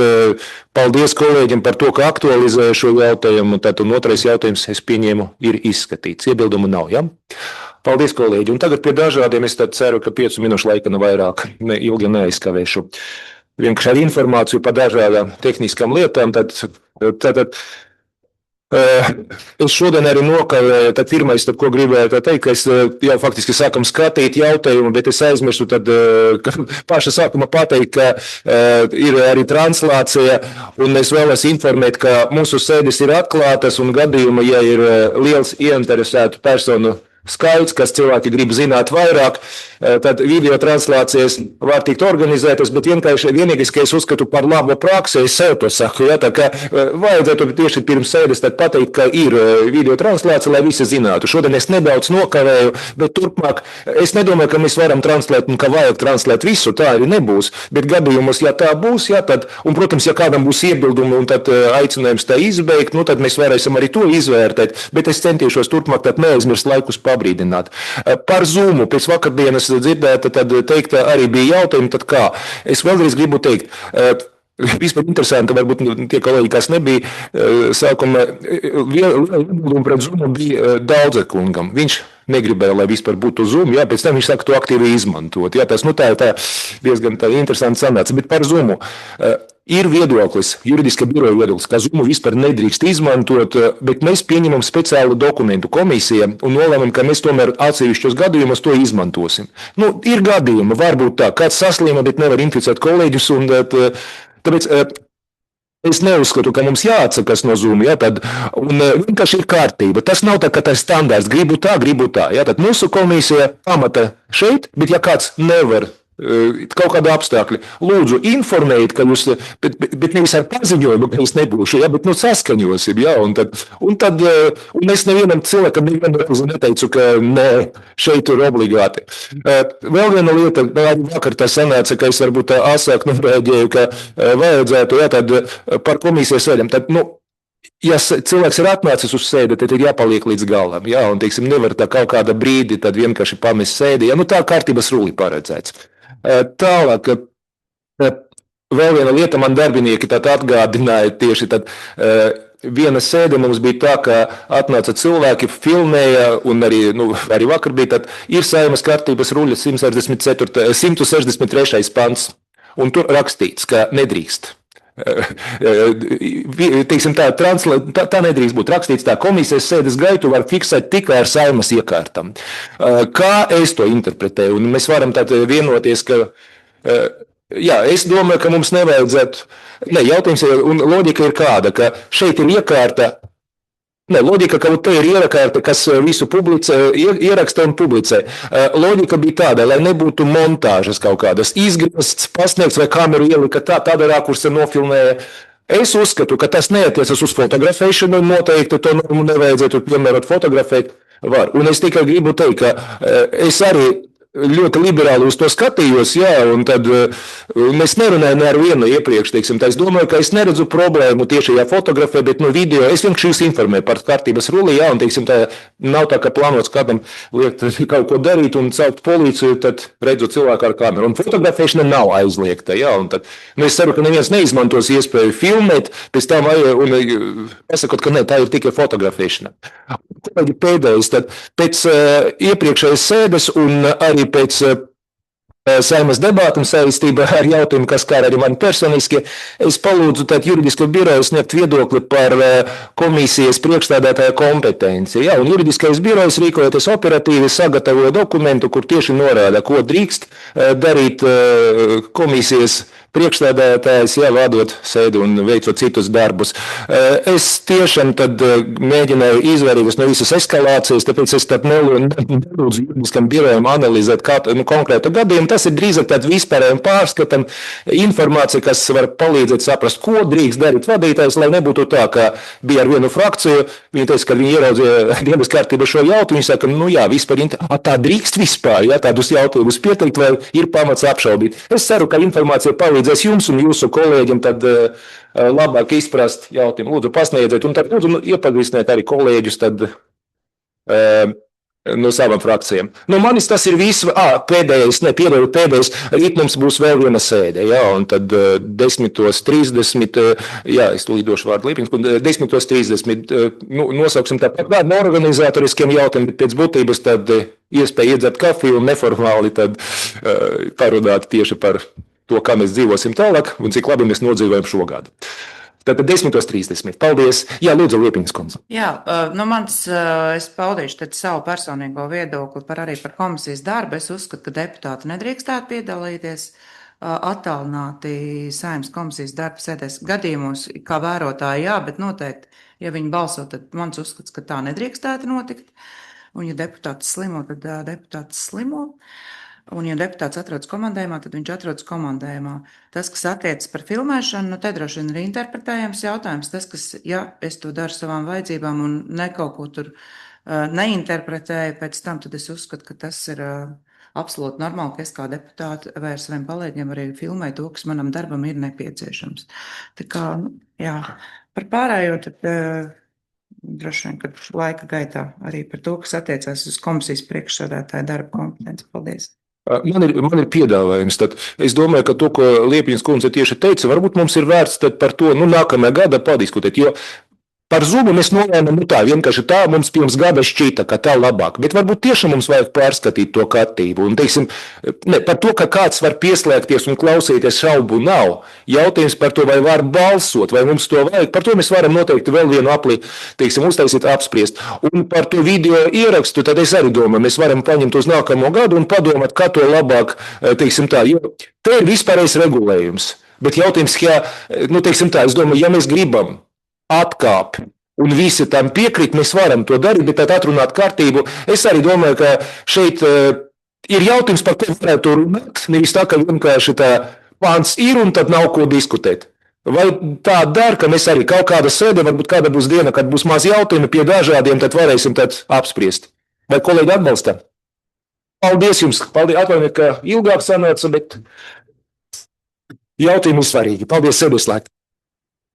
paldies kolēģiem par to, ka aktualizēja šo jautājumu, un tad un otrais jautājums, es pieņēmu, ir izskatīts. Iebildumu nav, jā? Paldies, kolēģi. Un tagad pie dažādiem, es tad ceru, ka 5 minūšu laika nav vairāk, ilgi neaizskavēšu. Vienkārši ar informāciju par dažādām tehniskām lietām, tad es šodien arī nokavēju, tad pirmais, ko gribēju teikt, ka es jau faktiski sākam skatīt jautājumu, bet es aizmirstu tad paša sākuma pateikt, ka ir arī translācija, un es vēlos informēt, ka mūsu sēdes ir atklātas, un gadījumā, ja ir liels ieinteresētu personu skaits, kas cilvēki grib zināt vairāk, tad video translācijas var tikt organizētas, bet vienīgais, ka es uzskatu par labu praksi, es sev to saku, ja, tā kā vajadzētu tieši pirms sēdes tad pateikt, ka ir video translācija, lai visi zinātu. Šodien es nedaudz nokavēju, bet turpmāk es nedomāju, ka mēs varam translēt un ka vajag translēt visu, tā arī nebūs, bet gadījumos, ja tā būs, ja, tad, un, protams, ja kādam būs iebildumi un tad aicinājums tā izbeigt, nu, tad mēs varēsim arī to izvērtēt, bet es centīšos turpmāk tad neaizmirst laikus pabrīdināt. Par Zoomu pēc vakardienas dzirdēta, tad teikta arī bija jautājumi, tad kā? Es vēlreiz gribu teikt, vispār interesanti, varbūt tie kolēģi, kas nebija sākumā, iebildumu pret Zoomu bija Daudzekungam. Viņš negribēja, lai vispār būtu Zoom, jā, pēc tam viņš saka to aktīvi izmantot. Jā, tas, tā ir diezgan interesanti sanāca, bet par Zoomu. Ir viedoklis, juridiska biroja viedoklis, ka Zoomu vispār nedrīkst izmantot, bet mēs pieņemam speciālu dokumentu komisiju un nolēmam, ka mēs tomēr atsevišķos gadījumos to izmantosim. Nu, ir gadījumi, varbūt tā, kāds saslima, bet nevar inficēt kolēģus, un tāpēc es neuzskatu, ka mums jāatsakās no Zoom, ja, tad, un vienkārši ir kārtība. Tas nav tā, ka tas standārts, gribu tā, ja, tad mūsu komisija pamata šeit, bet ja kāds nevar kaut kāda apstākļa. Lūdzu, informējiet, ka jūs, bet nevis ar paziņojumu, ka jūs nebūšu, ja, bet saskaņosim, ja, un es nevienam cilvēkam nevienu neteicu, ka nē, šeit ir obligāti. Vēl viena lieta, vakar tā sanāca, ka es varbūt asāk norēģēju, ka vajadzētu, ja, tad par komisijas sēdēm, tad, ja cilvēks ir atnācis uz sēdi, tad ir jāpaliek līdz galam, ja, un, teiksim, nevar tā kaut kāda brīdi tad vienkārši pamest sēdi, ja, tā kārtības rulī paredzēts. Tālāk, vēl viena lieta man darbinieki tad atgādināja tieši tad, viena sēde mums bija tā, ka atnāca cilvēki, filmēja, un arī vakar bija, tad ir Saeimas kārtības ruļa 163. pants, un tur rakstīts, ka nedrīkst. Teiksim, tā nedrīkst būt rakstīts, tā komisijas sēdes gaitu var fiksēt tikai ar Saeimas iekārtam. Kā es to interpretēju? Un mēs varam tad vienoties, ka, jā, es domāju, ka mums nevajadzētu, jautājums un loģika ir kāda, ka šeit ir iekārta, loģika, ka te ir iekārta, kas visu ieraksta un publicē. Loģika bija tāda, lai nebūtu montāžas kaut kādas, izgriezts, pasniegts vai kameru ielika tāda rakursa nofilmēja. Es uzskatu, ka tas neatiecas uz fotografēšanu, noteikti to nevajadzētu piemērot fotografēt var. Un es tikai gribu teikt, ka es arī ļoti liberāli uz to skatījos, jā, un tad mēs nerunājam ar vienu iepriekš, teiksim, tā es domāju, ka es neredzu problēmu tieši, ja fotografē, bet video, es vienkārši jūs informēju par kārtības rulī, jā, un, teiksim, tā nav tā, ka plānots kādam liekt kaut ko darīt un celt policiju, tad redzu cilvēku ar kameru, un fotografēšana nav aizliegta, jā, un tad, es ceru, ka neviens neizmantos iespēju filmēt, pēc tam, un pasakot, ka ne, tā ir tikai fotografēšana. Pēdējais, tad pēc iepriekšējas sēdes un arī pēc Saeimas debatēm saistībā ar jautājumu, kas kā arī man personiski, es palūdzu juridisko biroju sniegt viedokli par komisijas priekšstādātāja kompetenci. Jā, un juridiskais birojs rīkojoties operatīvi sagatavoja dokumentu, kur tieši norāda, ko drīkst darīt komisijas priekšstādātājs, jā, vadot sēdi un veicot citus darbus. Es tiešām tad mēģināju izvairīties no visas eskalācijas, tāpēc es tad nelūdzu juridiskam birojam analizēt katru konkrētu gadījumu. Tas ir drīzāk tāds vispārējiem pārskatam informācija, kas var palīdzēt saprast, ko drīkst darīt vadītājs, lai nebūtu tā, ka bija ar vienu frakciju. Viņi teica, ka viņi ieraudzīja dienas kārtībā šo jautājumu. Viņi saka, nu jā, vispār, tā drīkst vispār, ja tādus jautājumus pieteikt, vai ir pamats apšaubīt. Es ceru, ka informācija palīdzēs jums un jūsu kolēģiem tad labāk izprast jautājumu. Lūdzu, pasniedziet, un tad lūdzu iepazīstiniet arī kolēģus tad no savām frakcijām. No manis tas ir viss. Pēdējais, pēdējais. Rīt mums būs vēl viena sēde, jā, un tad 10:30, jā, es tūlīt došu vārdu Līpins, 10:30, nosauksim tāpat vārdu organizatoriskiem jautājumiem, bet pēc būtības tad iespēja iedzert kafiju un neformāli tad parunāt tieši par to, kā mēs dzīvosim tālāk un cik labi mēs nodzīvojam šogad. Tātad 10:30. Paldies. Jā, lūdzu, Liepiņas kundze.
Jā, es paudīšu tad savu personīgo viedokli arī par komisijas darbu. Es uzskatu, ka deputāti nedrīkstētu piedalīties attālināti Saeimas komisijas darba sēdēs gadījumos, kā vērotāji, jā, bet noteikti, ja viņi balso, tad mans uzskats, ka tā nedrīkstētu notikt. Un ja deputāts slimo, tad deputāts slimo. Un, ja deputāts atrodas komandējumā, tad viņš atrodas komandējumā. Tas, kas attiecas par filmēšanu, te droši vien ir interpretējams jautājums. Tas, kas, ja es to daru savām vajadzībām un ne kaut ko tur neinterpretēju pēc tam, tad es uzskatu, ka tas ir absolūti normāli, ka es kā deputāti vai ar saviem kolēģiem arī filmēju to, kas manam darbam ir nepieciešams. Tā kā, jā, par pārējo tad droši vien, kad laika gaitā arī par to, kas attiecās uz komisijas priekšsēdētāja darba kompetenci. Paldies!
Man ir piedāvājums. Tad es domāju, ka to, ko Liepiņas kundze tieši teica, varbūt mums ir vērts par to nākamajā gadā padiskutēt. Jo par Zumu mēs nolēmām tā, vienkārši tā mums pirms gada šķita, ka tā labāk. Bet varbūt tiešām mums vajag pārskatīt to kārtību. Un, teiksim, par to, ka kāds var pieslēgties un klausīties, šaubu nav. Jautājums par to, vai var balsot, vai mums to vajag. Par to mēs varam noteikti vēl vienu uztaisīt apspriest. Un par to video ierakstu, tad es arī domāju, mēs varam paņemt uz nākamo gadu un padomāt, kā to labāk, teiksim tā. Jo te ir vispārējais regulējums. Bet jautājums, teiksim tā, es domāju, ja mēs gribam atkāpi, un visi tam piekrīt, mēs varam to darīt, bet tad atrunāt kārtību. Es arī domāju, ka šeit ir jautājums, par ko varētu runāt, nevis tā, ka vienkārši tā pāns ir un tad nav ko diskutēt. Vai tā dara, ka mēs arī kaut kāda sēde, varbūt kāda būs diena, kad būs maz jautājumi pie dažādiem, tad varēsim tad apspriest. Vai kolēģi atbalsta? Paldies jums, atvainojiet, ka ilgāk sanāca, bet jautājumi ir svarīgi. Paldies, sēdes slēgt.